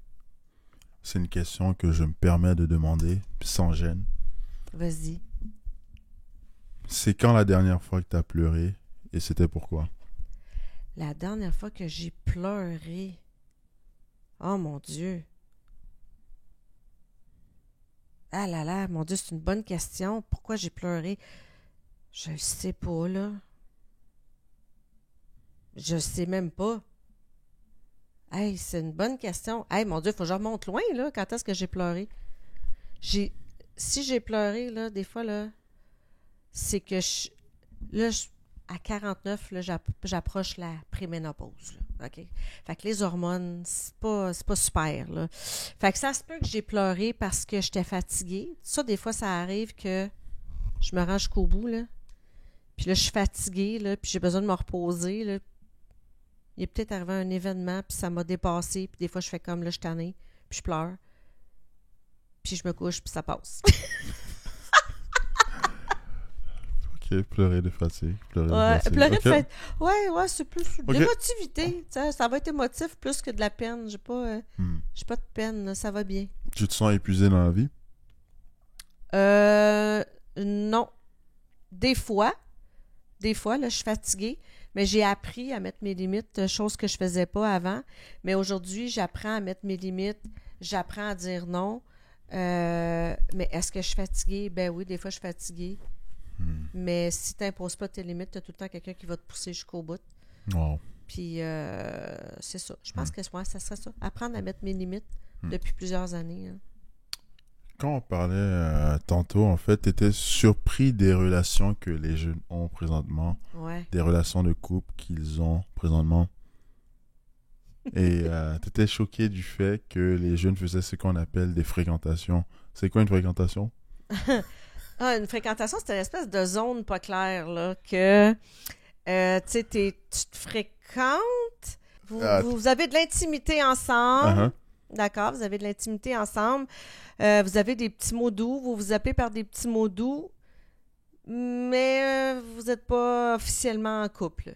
c'est une question que je me permets de demander, sans gêne. Vas-y. C'est quand la dernière fois que tu as pleuré et c'était pourquoi? La dernière fois que j'ai pleuré... Oh, mon Dieu! Ah là là, mon Dieu, c'est une bonne question. Pourquoi j'ai pleuré? Je le sais pas, là. Je sais même pas. Hey, c'est une bonne question. Hey, mon Dieu, il faut que je remonte loin, là. Quand est-ce que j'ai pleuré? Si j'ai pleuré, là, des fois, là, c'est que à 49, là, j'approche la préménopause, là. OK? Fait que les hormones, c'est pas super, là. Fait que ça se peut que j'ai pleuré parce que j'étais fatiguée. Ça, des fois, ça arrive que je me rends jusqu'au bout, là. Puis là, je suis fatiguée, là, puis j'ai besoin de me reposer, là. Il est peut-être arrivé un événement, puis ça m'a dépassé, puis des fois, je fais comme, là, je suis tannée, puis je pleure. Puis je me couche, puis ça passe. Ok, pleurer de fatigue. Pleurer de okay. fatigue. Ouais, c'est plus d'émotivité. Ça va être émotif plus que de la peine. J'ai pas de peine, là, ça va bien. Tu te sens épuisé dans la vie? Non. Des fois, là, je suis fatiguée, mais j'ai appris à mettre mes limites, chose que je faisais pas avant. Mais aujourd'hui, j'apprends à mettre mes limites, j'apprends à dire non. Mais est-ce que je suis fatiguée? Ben oui, des fois, je suis fatiguée. Mais si tu n'imposes pas tes limites, tu as tout le temps quelqu'un qui va te pousser jusqu'au bout. Wow. Puis, c'est ça. Je pense que ça serait ça. Apprendre à mettre mes limites depuis plusieurs années. Hein. Quand on parlait tantôt, en fait, tu étais surpris des relations que les jeunes ont présentement. Ouais. Des relations de couple qu'ils ont présentement. Et tu étais choqué du fait que les jeunes faisaient ce qu'on appelle des fréquentations. C'est quoi une fréquentation? Une fréquentation, c'est une espèce de zone pas claire, là, que, tu sais, tu te fréquentes, vous avez de l'intimité ensemble, d'accord, vous avez de l'intimité ensemble, vous avez des petits mots doux, vous vous appelez par des petits mots doux, mais vous n'êtes pas officiellement en couple.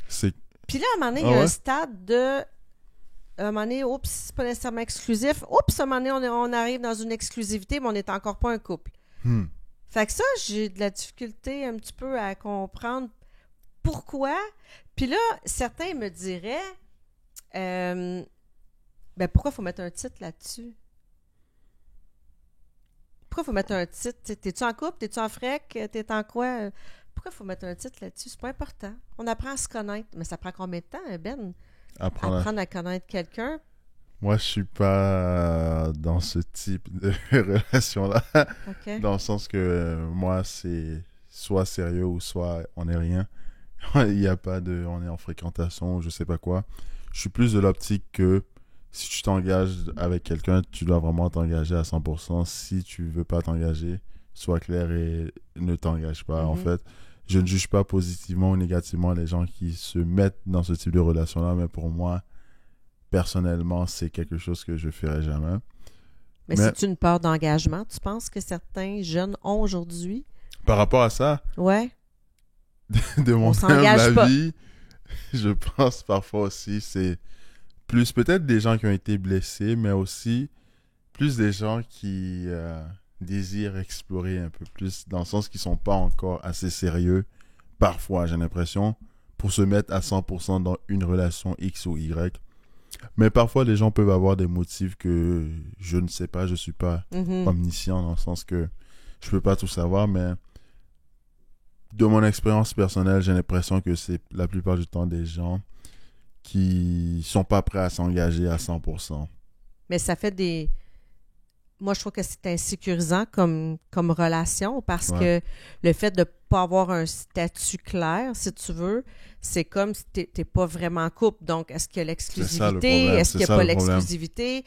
Puis là, à un moment donné, il y a un stade de... À un moment donné, oups, c'est pas nécessairement exclusif. Oups, à un moment donné, on arrive dans une exclusivité, mais on n'est encore pas un couple. Fait que ça, j'ai de la difficulté un petit peu à comprendre pourquoi. Puis là, certains me diraient, pourquoi il faut mettre un titre là-dessus? Pourquoi il faut mettre un titre? T'es-tu en couple? T'es-tu en frec? T'es en quoi? Pourquoi il faut mettre un titre là-dessus? C'est pas important. On apprend à se connaître. Mais ça prend combien de temps, Ben? Apprendre à connaître quelqu'un? Moi, je suis pas dans ce type de relation-là. Okay. Dans le sens que moi, c'est soit sérieux ou soit on n'est rien. Il n'y a pas de... On est en fréquentation, je sais pas quoi. Je suis plus de l'optique que si tu t'engages avec quelqu'un, tu dois vraiment t'engager à 100%. Si tu veux pas t'engager, sois clair et ne t'engage pas. En fait, je ne juge pas positivement ou négativement les gens qui se mettent dans ce type de relation-là, mais pour moi, personnellement, c'est quelque chose que je ferai jamais. Mais c'est une peur d'engagement, tu penses que certains jeunes ont aujourd'hui? Par rapport à ça? Ouais. De mon avis, je pense parfois aussi, c'est plus peut-être des gens qui ont été blessés, mais aussi plus des gens qui désirent explorer un peu plus, dans le sens qu'ils sont pas encore assez sérieux, parfois, j'ai l'impression, pour se mettre à 100% dans une relation X ou Y. Mais parfois, les gens peuvent avoir des motifs que je ne sais pas, je suis pas omniscient, dans le sens que je peux pas tout savoir, mais de mon expérience personnelle, j'ai l'impression que c'est la plupart du temps des gens qui sont pas prêts à s'engager à 100%. Mais ça fait des... Moi, je trouve que c'est insécurisant comme relation parce que le fait de ne pas avoir un statut clair, si tu veux, c'est comme si tu n'es pas vraiment en couple. Donc, est-ce qu'il y a l'exclusivité? Est-ce qu'il n'y a pas l'exclusivité?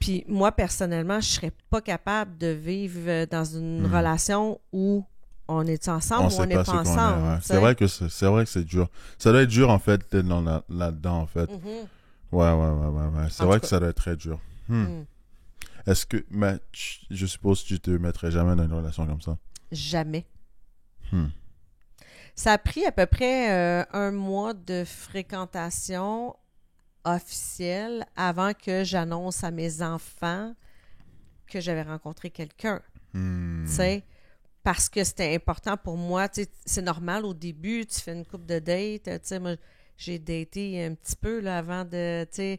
Puis moi, personnellement, je ne serais pas capable de vivre dans une relation où on est ensemble ou on n'est pas ensemble. C'est vrai que c'est dur. Ça doit être dur, en fait, d'être là-dedans, en fait. Ouais. C'est vrai que ça doit être très dur. Est-ce que, mais je suppose que tu te mettrais jamais dans une relation comme ça? Jamais. Hmm. Ça a pris à peu près 1 mois de fréquentation officielle avant que j'annonce à mes enfants que j'avais rencontré quelqu'un. Tu sais, parce que c'était important pour moi. Tu sais, c'est normal au début, tu fais une couple de dates. Tu sais, moi, j'ai daté un petit peu là, avant de, tu sais,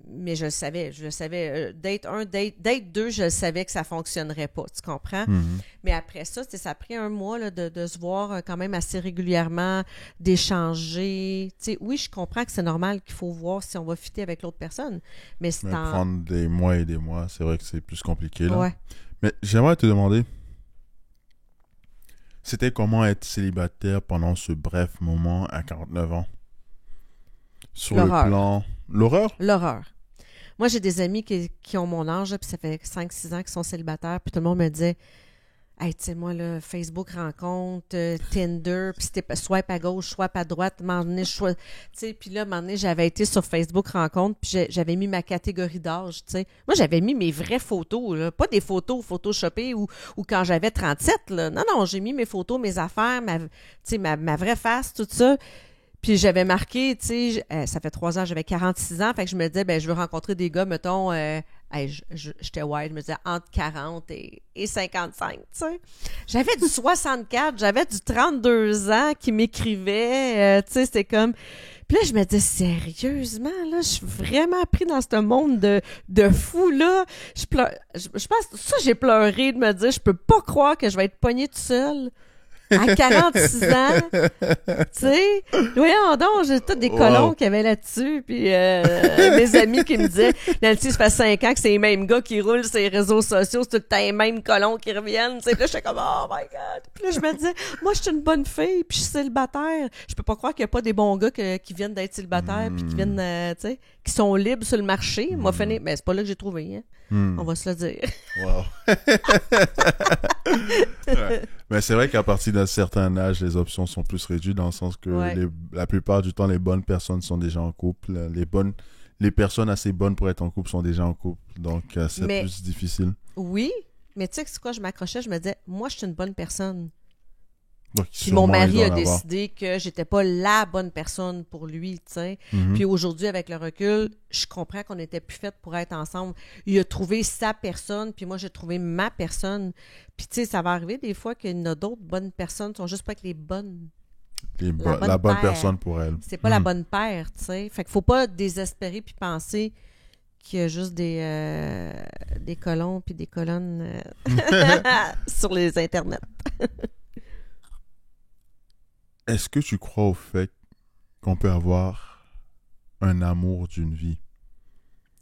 mais je le savais. Date 1, date 2, je le savais que ça fonctionnerait pas, tu comprends? Mais après ça, ça a pris 1 mois là, de se voir quand même assez régulièrement, d'échanger. Tu sais, oui, je comprends que c'est normal qu'il faut voir si on va fitter avec l'autre personne, mais c'est prendre des mois et des mois, c'est vrai que c'est plus compliqué, là. Ouais. Mais j'aimerais te demander, c'était comment être célibataire pendant ce bref moment à 49 ans? Sur L'horreur. le plan... L'horreur? L'horreur. Moi, j'ai des amis qui ont mon âge, puis ça fait 5-6 ans qu'ils sont célibataires, puis tout le monde me disait « Hey, tu sais, moi, là, Facebook rencontre, Tinder, puis c'était swipe à gauche, swipe à droite, un moment donné, tu sais, puis là, un moment donné, j'avais été sur Facebook rencontre, puis j'avais mis ma catégorie d'âge, tu sais. Moi, j'avais mis mes vraies photos, là, pas des photos photoshopées ou quand j'avais 37, là. Non, j'ai mis mes photos, mes affaires, ma vraie face, tout ça. Puis j'avais marqué, tu sais, ça fait 3 ans, j'avais 46 ans, fait que je me disais, ben je veux rencontrer des gars, mettons, j'étais wild, je me disais entre 40 et 55, tu sais. J'avais du 64, j'avais du 32 ans qui m'écrivait, tu sais, c'était comme... Puis là, je me disais, sérieusement, là, je suis vraiment pris dans ce monde de fou, là. Je pense, ça, j'ai pleuré de me dire, je peux pas croire que je vais être pognée toute seule. À 46 ans, tu sais, voyons donc, j'ai tous des colons qui avaient là-dessus, puis mes amis qui me disaient, Nancy, ça fait 5 ans que c'est les mêmes gars qui roulent sur les réseaux sociaux, c'est tout le temps les mêmes colons qui reviennent, tu sais, puis là, j'étais comme, oh my God, puis là, je me disais, moi, je suis une bonne fille, puis je suis célibataire, je peux pas croire qu'il y a pas des bons gars qui viennent d'être célibataires, puis qui viennent, tu sais, qui sont libres sur le marché, moi, mais c'est pas là que j'ai trouvé, hein. On va se le dire. Wow. Ouais. Mais c'est vrai qu'à partir d'un certain âge, les options sont plus réduites dans le sens que la plupart du temps, les bonnes personnes sont déjà en couple. Les personnes assez bonnes pour être en couple sont déjà en couple. Donc, c'est plus difficile. Oui, mais tu sais, c'est quoi, je m'accrochais, je me disais, moi, je suis une bonne personne. Donc, puis mon mari a décidé que j'étais pas la bonne personne pour lui, tu sais. Puis aujourd'hui, avec le recul, je comprends qu'on était plus fait pour être ensemble. Il a trouvé sa personne, puis moi, j'ai trouvé ma personne. Puis tu sais, ça va arriver des fois qu'il y en a d'autres bonnes personnes, qui sont juste pas avec les bonnes. La bonne personne pour elle. C'est pas la bonne paire, tu sais. Fait qu'il faut pas désespérer puis penser qu'il y a juste des colons puis des colonnes sur les internets. Est-ce que tu crois au fait qu'on peut avoir un amour d'une vie?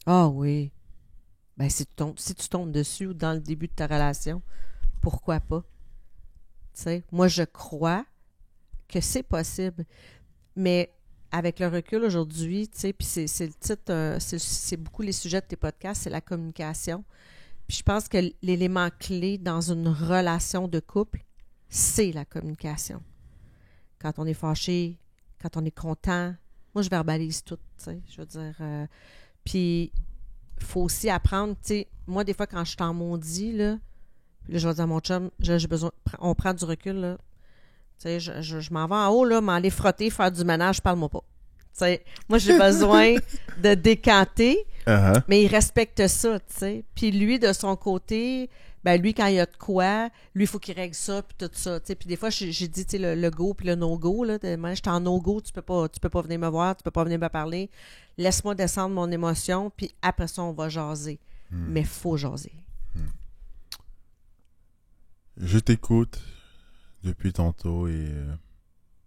Ah oui. Ben, si tu tombes dessus ou dans le début de ta relation, pourquoi pas? Tu sais, moi, je crois que c'est possible. Mais avec le recul aujourd'hui, tu sais, puis c'est le titre, c'est beaucoup les sujets de tes podcasts, c'est la communication. Puis je pense que l'élément clé dans une relation de couple, c'est la communication. Quand on est fâché, quand on est content. Moi, je verbalise tout, tu sais, je veux dire. Puis, il faut aussi apprendre, tu sais, moi, des fois, quand je suis en maudit, là, puis là, je vais dire à mon chum, j'ai besoin, on prend du recul, là. Tu sais, je m'en vais en haut, là, m'aller frotter, faire du ménage, parle-moi pas. Tu sais, moi, j'ai besoin de décanter, mais il respecte ça, tu sais. Puis lui, de son côté... Ben lui, quand il y a de quoi, lui, il faut qu'il règle ça, puis tout ça, tu sais. Puis des fois, j'ai dit, tu sais, le go puis le no-go, là. Moi, j'étais en no-go, tu peux pas venir me voir, tu peux pas venir me parler. Laisse-moi descendre mon émotion, puis après ça, on va jaser. Mais faut jaser. Je t'écoute depuis tantôt et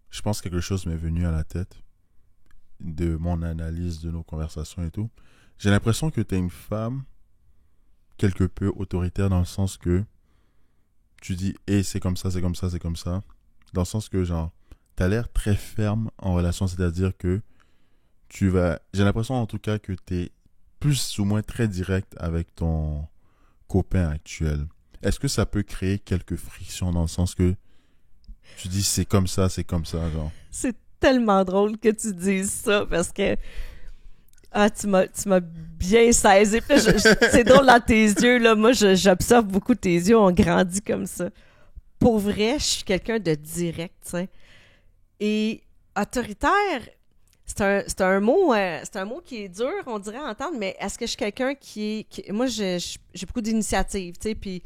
je pense que quelque chose m'est venu à la tête de mon analyse de nos conversations et tout. J'ai l'impression que tu es une femme quelque peu autoritaire dans le sens que tu dis hey, c'est comme ça, c'est comme ça, c'est comme ça. Dans le sens que genre t'as l'air très ferme en relation, c'est-à-dire que j'ai l'impression en tout cas que t'es plus ou moins très direct avec ton copain actuel. Est-ce que ça peut créer quelques frictions dans le sens que tu dis c'est comme ça, genre? C'est tellement drôle que tu dises ça parce que Ah, tu m'as bien saisi. Puis là, c'est drôle dans tes yeux, là. Moi, j'observe beaucoup tes yeux, ont grandi comme ça. Pour vrai, je suis quelqu'un de direct, tu sais. Et autoritaire, c'est un mot qui est dur, on dirait, à entendre, mais est-ce que je suis quelqu'un moi, j'ai beaucoup d'initiatives, tu sais, puis,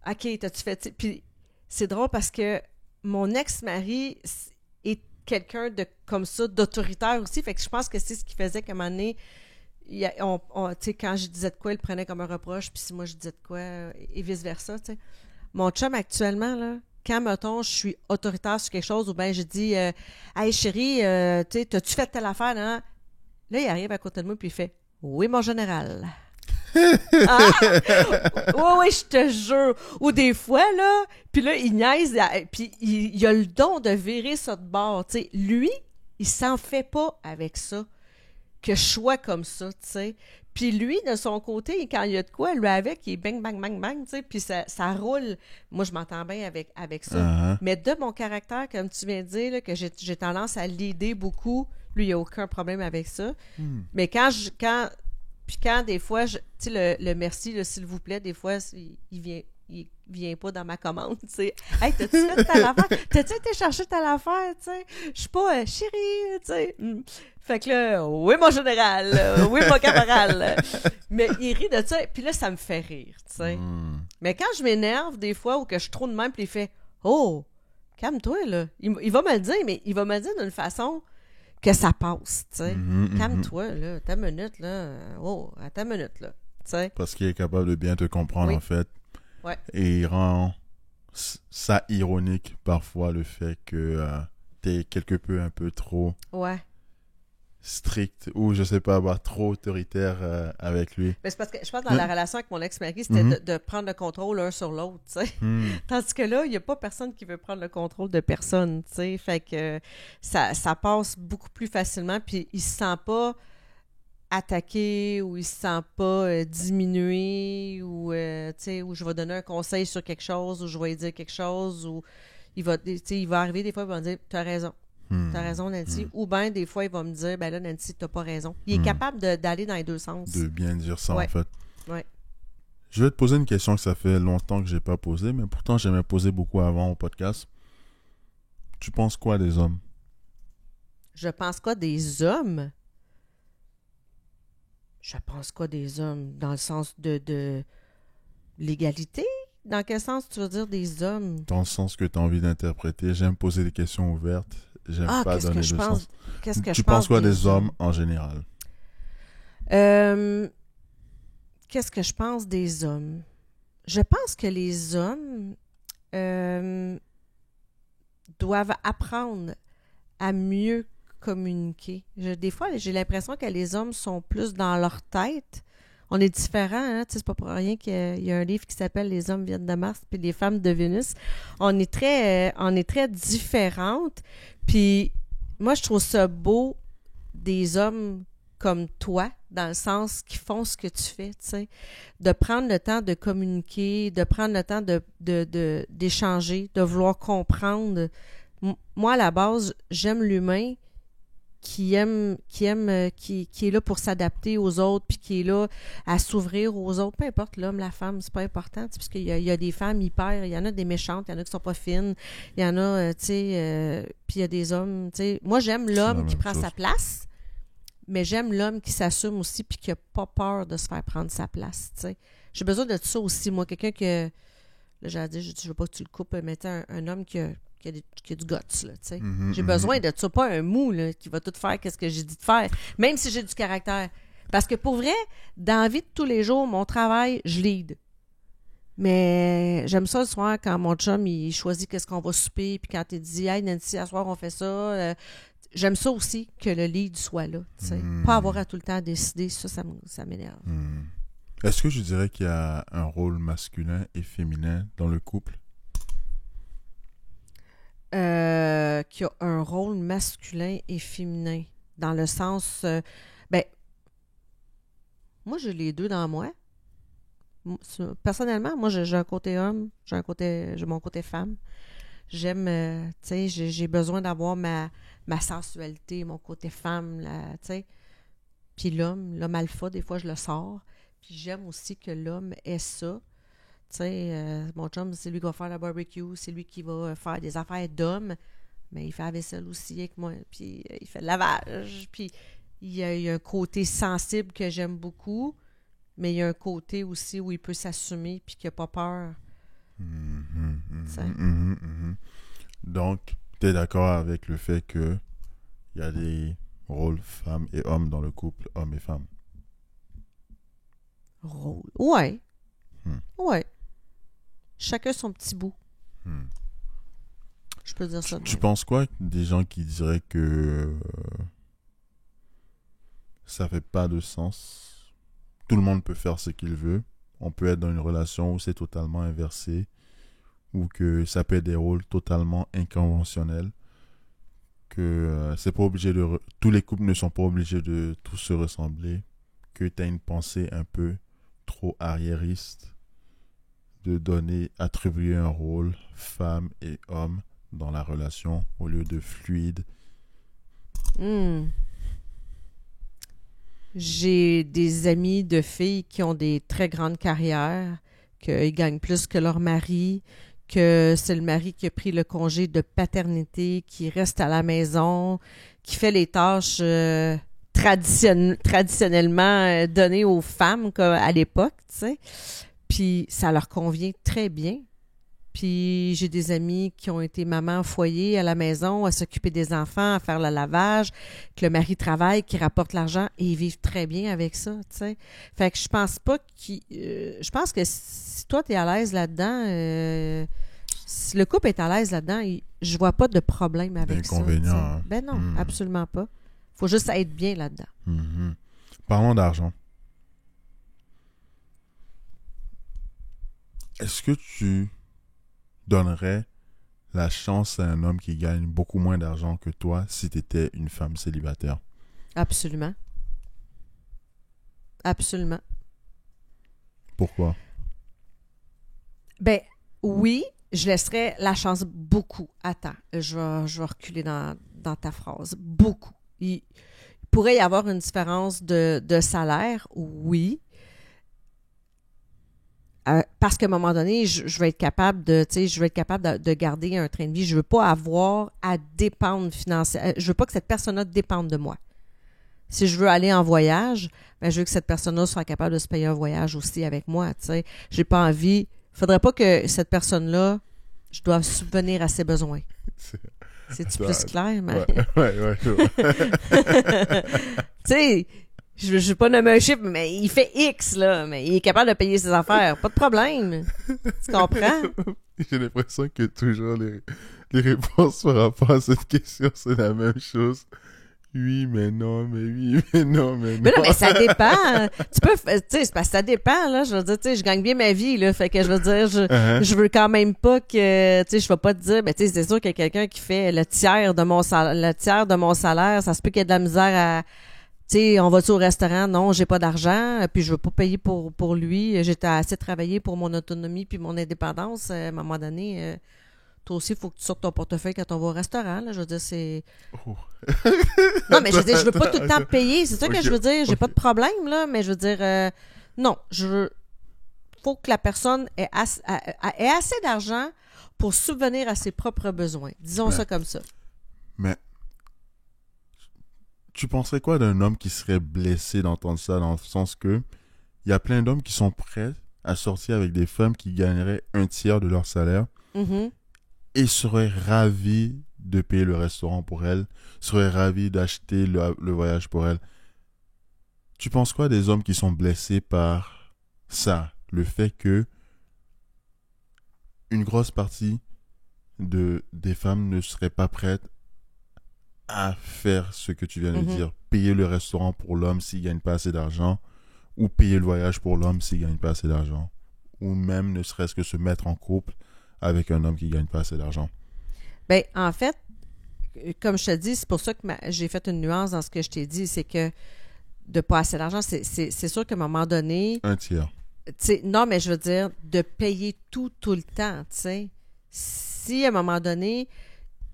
OK, t'as-tu fait, puis c'est drôle parce que mon ex-mari est quelqu'un de comme ça, d'autoritaire aussi, fait que je pense que c'est ce qui faisait qu'à un moment donné, tu sais, quand je disais de quoi, il le prenait comme un reproche, puis si moi je disais de quoi, et vice-versa, tu sais. Mon chum, actuellement, là, quand, mettons, je suis autoritaire sur quelque chose, ou bien je dis Hey chérie, tu sais, t'as-tu fait telle affaire, non? Là, il arrive à côté de moi, puis il fait Oui, mon général. Ah! Oui, je te jure. Ou des fois, là, puis là, il niaise, puis il a le don de virer ça de bord. Tu sais, lui, il s'en fait pas avec ça, que je sois comme ça, tu sais. Puis lui, de son côté, quand il y a de quoi, lui avec, il est bang, bang, bang, bang, tu sais, puis ça roule. Moi, je m'entends bien avec ça. Uh-huh. Mais de mon caractère, comme tu viens de dire, là, que j'ai tendance à l'aider beaucoup, lui, il n'y a aucun problème avec ça. Mais quand des fois, tu sais, le merci, le s'il vous plaît, des fois, il vient pas dans ma commande, tu sais. Hey, t'as-tu fait telle affaire? T'as-tu été chercher telle affaire, tu sais? Je suis pas chérie, tu sais. Fait que là, oui, mon général, oui, mon caporal. Mais il rit de ça, puis là, ça me fait rire, tu sais. Mais quand je m'énerve, des fois, ou que je suis trop de même, puis il fait Oh, calme-toi, là. Il va me le dire, mais il va me le dire d'une façon que ça passe, tu sais. Calme-toi, là. Ta minute, là. Oh, à ta minute, là. Tu sais. Parce qu'il est capable de bien te comprendre, en fait. Ouais. Et il rend ça ironique, parfois, le fait que t'es quelque peu un peu trop... Ouais. strict ou je sais pas, trop autoritaire avec lui. Mais c'est parce que je pense que dans la relation avec mon ex-mari, c'était de prendre le contrôle l'un sur l'autre, tu sais. Tandis que là, il n'y a pas personne qui veut prendre le contrôle de personne, tu sais. Fait que ça passe beaucoup plus facilement, puis il se sent pas attaqué ou il se sent pas diminué ou, tu sais, ou je vais donner un conseil sur quelque chose ou je vais lui dire quelque chose ou il va arriver des fois, il va me dire « T'as raison. » T'as raison, Nancy. Ou bien, des fois, il va me dire, ben là, Nancy, t'as pas raison. Il est capable d'aller dans les deux sens. De bien dire ça, en fait. Ouais. Je vais te poser une question que ça fait longtemps que j'ai pas posée, mais pourtant, j'aimais poser beaucoup avant au podcast. Tu penses quoi des hommes? Je pense quoi des hommes? Je pense quoi des hommes? Dans le sens de l'égalité? Dans quel sens tu veux dire des hommes? Dans le sens que tu as envie d'interpréter. J'aime poser des questions ouvertes. J'aime pas donner le sens. Tu penses quoi des hommes en général? Qu'est-ce que je pense des hommes? Je pense que les hommes doivent apprendre à mieux communiquer. Des fois, j'ai l'impression que les hommes sont plus dans leur tête. On est différents, hein? Tu sais, c'est pas pour rien qu'il y a un livre qui s'appelle « Les hommes viennent de Mars » puis « Les femmes de Vénus ». On est très différentes. Puis moi, je trouve ça beau des hommes comme toi, dans le sens qu'ils font ce que tu fais, tu sais. De prendre le temps de communiquer, de prendre le temps d'échanger, de vouloir comprendre. Moi, à la base, j'aime l'humain qui est là pour s'adapter aux autres, puis qui est là à s'ouvrir aux autres, peu importe l'homme, la femme, c'est pas important, parce qu'il y a des femmes hyper, il y en a des méchantes, il y en a qui sont pas fines, il y en a, tu sais, puis il y a des hommes, tu sais, moi j'aime l'homme qui prend sa place, mais j'aime l'homme qui s'assume aussi, puis qui a pas peur de se faire prendre sa place, tu sais. J'ai besoin de ça aussi, moi, quelqu'un que, là j'allais dire, je veux pas que tu le coupes, mais un homme qui a du guts, là, tu sais. J'ai besoin de ça, pas un mou, là, qui va tout faire qu'est-ce que j'ai dit de faire, même si j'ai du caractère. Parce que pour vrai, dans la vie de tous les jours, mon travail, je lead. Mais j'aime ça le soir quand mon chum, il choisit qu'est-ce qu'on va souper, puis quand il dit « Hey Nancy, à soir, on fait ça j'aime ça aussi que le lead soit là, tu sais. Pas avoir à tout le temps décider, ça m'énerve. Est-ce que je dirais qu'il y a un rôle masculin et féminin dans le couple? Qui a un rôle masculin et féminin. Dans le sens... moi, j'ai les deux dans moi. Personnellement, moi, j'ai un côté homme, j'ai mon côté femme. J'aime, tu sais, j'ai besoin d'avoir ma sensualité, mon côté femme, là, tu sais. Puis l'homme alpha, des fois, je le sors. Puis j'aime aussi que l'homme ait ça. Tu sais, mon chum, c'est lui qui va faire la barbecue, c'est lui qui va faire des affaires d'homme, mais il fait la vaisselle aussi avec moi, puis il fait le lavage, puis il y a un côté sensible que j'aime beaucoup, mais il y a un côté aussi où il peut s'assumer, puis qu'il n'a pas peur. Donc, tu es d'accord avec le fait que il y a des rôles femmes et hommes dans le couple, hommes et femmes? Rôle. Ouais. Ouais. Chacun son petit bout. Je peux dire ça. Tu penses quoi des gens qui diraient que ça fait pas de sens? Tout le monde peut faire ce qu'il veut. On peut être dans une relation où c'est totalement inversé, ou que ça peut être des rôles totalement inconventionnels, que c'est pas obligé de tous les couples ne sont pas obligés de tous se ressembler, que tu as une pensée un peu trop arriériste de attribuer un rôle femme et homme dans la relation au lieu de fluide. J'ai des amis de filles qui ont des très grandes carrières, qu'ils gagnent plus que leur mari, que c'est le mari qui a pris le congé de paternité, qui reste à la maison, qui fait les tâches traditionnellement données aux femmes comme à l'époque, tu sais. Puis ça leur convient très bien. Puis j'ai des amis qui ont été mamans au foyer, à la maison, à s'occuper des enfants, à faire le lavage, que le mari travaille, qui rapporte l'argent, et ils vivent très bien avec ça, tu sais. Fait que je pense pas je pense que si toi, t'es à l'aise là-dedans, si le couple est à l'aise là-dedans, je vois pas de problème avec ça. Inconvénient, hein? Ben non, absolument pas. Faut juste être bien là-dedans. Parlons d'argent. Est-ce que tu donnerais la chance à un homme qui gagne beaucoup moins d'argent que toi si tu étais une femme célibataire? Absolument. Absolument. Pourquoi? Ben oui, je laisserais la chance beaucoup. Attends, je vais reculer dans ta phrase. Beaucoup. Il pourrait y avoir une différence de salaire, oui. Parce qu'à un moment donné, je vais être capable de garder un train de vie. Je veux pas avoir à dépendre financièrement. Je veux pas que cette personne-là dépende de moi. Si je veux aller en voyage, ben je veux que cette personne-là soit capable de se payer un voyage aussi avec moi. Tu sais, j'ai pas envie. Faudrait pas que cette personne-là, je doive subvenir à ses besoins. C'est-tu plus clair, mais... Ouais. Tu sais. Je ne vais pas nommer un chiffre, mais il fait X, là. Mais il est capable de payer ses affaires. Pas de problème. Tu comprends? J'ai l'impression que toujours les réponses par rapport à cette question, c'est la même chose. Oui, mais non, mais oui, mais non, mais non. Mais non, mais ça dépend. Tu sais, c'est parce que ça dépend, là. Je veux dire, tu sais, je gagne bien ma vie, là. Fait que je veux dire, je veux quand même pas que, tu sais, je vais pas te dire, mais tu sais, c'est sûr qu'il y a quelqu'un qui fait le tiers de mon salaire, ça se peut qu'il y ait de la misère à, tu sais, on va-tu au restaurant? Non, j'ai pas d'argent, puis je veux pas payer pour lui. J'ai assez travaillé pour mon autonomie puis mon indépendance. À un moment donné, toi aussi, il faut que tu sortes ton portefeuille quand on va au restaurant. Là. Je veux dire, c'est... Oh. Non, mais je veux dire, je veux pas tout le temps payer. C'est ça que je veux dire. J'ai pas de problème, là, mais je veux dire, non, faut que la personne ait assez d'argent pour subvenir à ses propres besoins. Disons ça comme ça. Mais tu penserais quoi d'un homme qui serait blessé d'entendre ça, dans le sens que il y a plein d'hommes qui sont prêts à sortir avec des femmes qui gagneraient un tiers de leur salaire et seraient ravis de payer le restaurant pour elles, seraient ravis d'acheter le voyage pour elles. Tu penses quoi des hommes qui sont blessés par ça, le fait que une grosse partie des femmes ne seraient pas prêtes à faire ce que tu viens de dire, payer le restaurant pour l'homme s'il gagne pas assez d'argent, ou payer le voyage pour l'homme s'il gagne pas assez d'argent, ou même ne serait-ce que se mettre en couple avec un homme qui gagne pas assez d'argent? Ben, en fait, comme je te dis, c'est pour ça que j'ai fait une nuance dans ce que je t'ai dit, c'est que de pas assez d'argent, c'est sûr qu'à un moment donné... Un tiers. Non, mais je veux dire, de payer tout le temps, tu sais. Si, à un moment donné,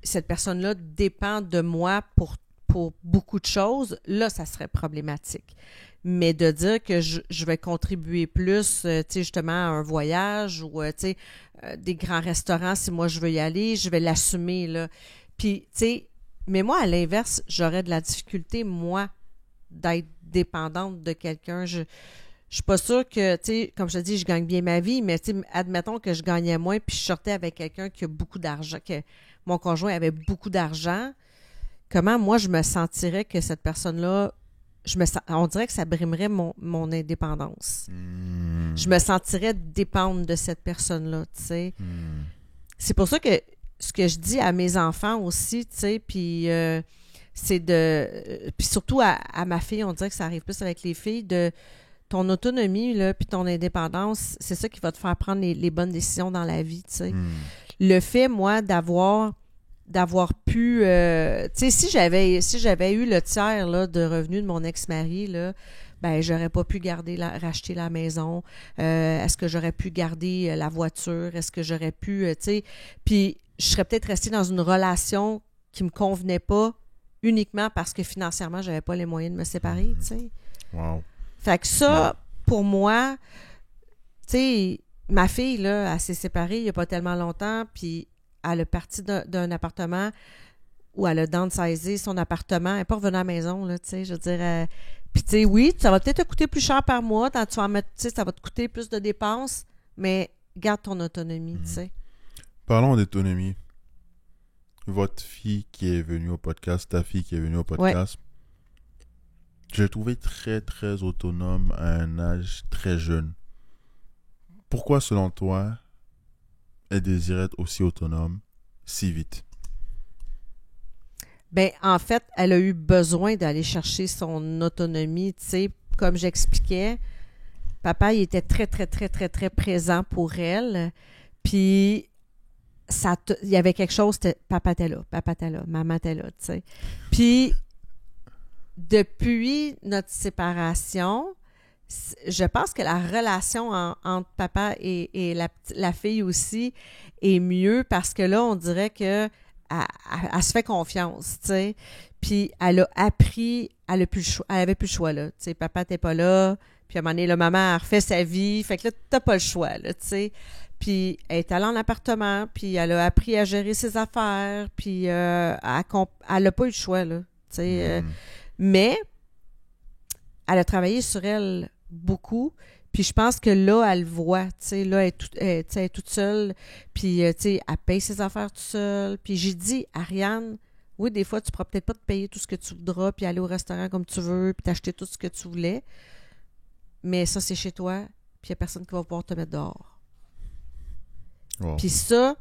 cette personne-là dépend de moi pour pour beaucoup de choses, là, ça serait problématique. Mais de dire que je vais contribuer plus, tu sais, justement, à un voyage ou, tu sais, des grands restaurants, si moi je veux y aller, je vais l'assumer, là. Puis, tu sais, mais moi, à l'inverse, j'aurais de la difficulté, moi, d'être dépendante de quelqu'un. Je suis pas sûre que, tu sais, comme je te dis, je gagne bien ma vie, mais tu sais, admettons que je gagnais moins puis je sortais avec quelqu'un qui a beaucoup d'argent, que mon conjoint avait beaucoup d'argent. Comment moi je me sentirais que cette personne-là, on dirait que ça brimerait mon indépendance. Je me sentirais dépendre de cette personne-là, tu sais. C'est pour ça que ce que je dis à mes enfants aussi, tu sais, puis c'est de... Puis surtout à ma fille, on dirait que ça arrive plus avec les filles, de ton autonomie, là, puis ton indépendance, c'est ça qui va te faire prendre les bonnes décisions dans la vie, tu sais. Le fait, moi, d'avoir pu... tu sais, si j'avais eu le tiers là, de revenus de mon ex-mari, là, ben j'aurais pas pu racheter la maison. Est-ce que j'aurais pu garder la voiture? Est-ce que j'aurais pu... tu sais, puis je serais peut-être restée dans une relation qui me convenait pas uniquement parce que financièrement, j'avais pas les moyens de me séparer, tu sais. Wow. Fait que ça, pour moi, tu sais, ma fille, là, elle s'est séparée il y a pas tellement longtemps, puis elle a parti d'un appartement où elle a downsizé son appartement. Elle n'est pas revenue à la maison, là, tu sais, je veux dire... puis, tu sais, oui, ça va peut-être te coûter plus cher par mois, tu vas en mettre, tu sais, ça va te coûter plus de dépenses, mais garde ton autonomie, tu sais. Parlons d'autonomie. Votre fille qui est venue au podcast, ta fille qui est venue au podcast, je l'ai trouvée très, très autonome à un âge très jeune. Pourquoi, selon toi, elle désirait être aussi autonome si vite? Ben, en fait, elle a eu besoin d'aller chercher son autonomie, tu sais, comme j'expliquais. Papa, il était très, très, très, très, très présent pour elle. Puis, il y avait quelque chose, papa était là, maman était là, tu sais. Puis, depuis notre séparation, je pense que la relation entre papa et la fille aussi est mieux parce que là, on dirait que elle se fait confiance, tu sais. Puis elle a appris, elle avait plus le choix, là. Tu sais, papa n'était pas là, puis à un moment donné, là, maman a refait sa vie, fait que là, t'as pas le choix, là, tu sais. Puis elle est allée en appartement, puis elle a appris à gérer ses affaires, puis elle a pas eu le choix, là, tu sais. Mais elle a travaillé sur elle beaucoup, puis je pense que là, elle le voit, tu sais, là, elle est toute seule, puis, tu sais, elle paye ses affaires toute seule, puis j'ai dit, Ariane, oui, des fois, tu pourras peut-être pas te payer tout ce que tu voudras, puis aller au restaurant comme tu veux, puis t'acheter tout ce que tu voulais, mais ça, c'est chez toi, puis il n'y a personne qui va pouvoir te mettre dehors. Wow. Puis ça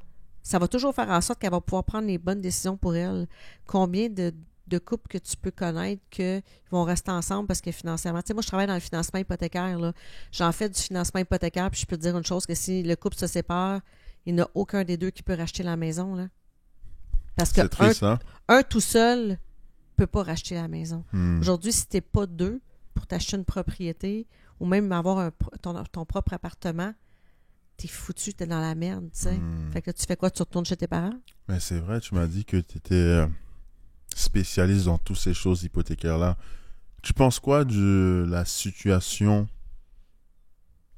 va toujours faire en sorte qu'elle va pouvoir prendre les bonnes décisions pour elle. Combien de couples que tu peux connaître qu'ils vont rester ensemble parce que financièrement... Tu sais, moi, je travaille dans le financement hypothécaire, là. J'en fais du financement hypothécaire, puis je peux te dire une chose, que si le couple se sépare, il n'y a aucun des deux qui peut racheter la maison, là. Parce que un tout seul ne peut pas racheter la maison. Aujourd'hui, si tu n'es pas deux pour t'acheter une propriété ou même avoir ton propre appartement, t'es foutu, t'es dans la merde, tu sais. Fait que là, tu fais quoi? Tu retournes chez tes parents? Mais c'est vrai, tu m'as dit que tu étais spécialiste dans toutes ces choses hypothécaires-là. Tu penses quoi de la situation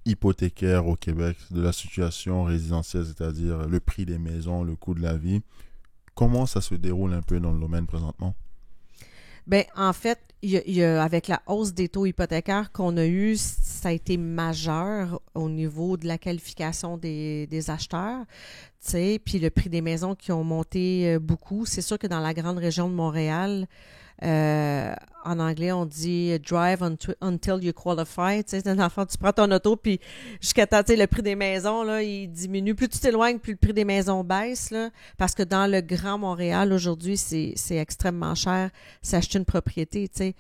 hypothécaire au Québec, de la situation résidentielle, c'est-à-dire le prix des maisons, le coût de la vie? Comment ça se déroule un peu dans le domaine présentement? Bien, en fait, il y a, avec la hausse des taux hypothécaires qu'on a eu, ça a été majeur au niveau de la qualification des acheteurs, tu sais, puis le prix des maisons qui ont monté beaucoup. C'est sûr que dans la grande région de Montréal, en anglais, on dit « drive until you qualify », tu sais, dans le fond, tu prends ton auto, puis jusqu'à temps, tu sais, le prix des maisons, là, il diminue. Plus tu t'éloignes, plus le prix des maisons baisse, là, parce que dans le Grand Montréal, aujourd'hui, c'est extrêmement cher s'acheter une propriété, tu sais.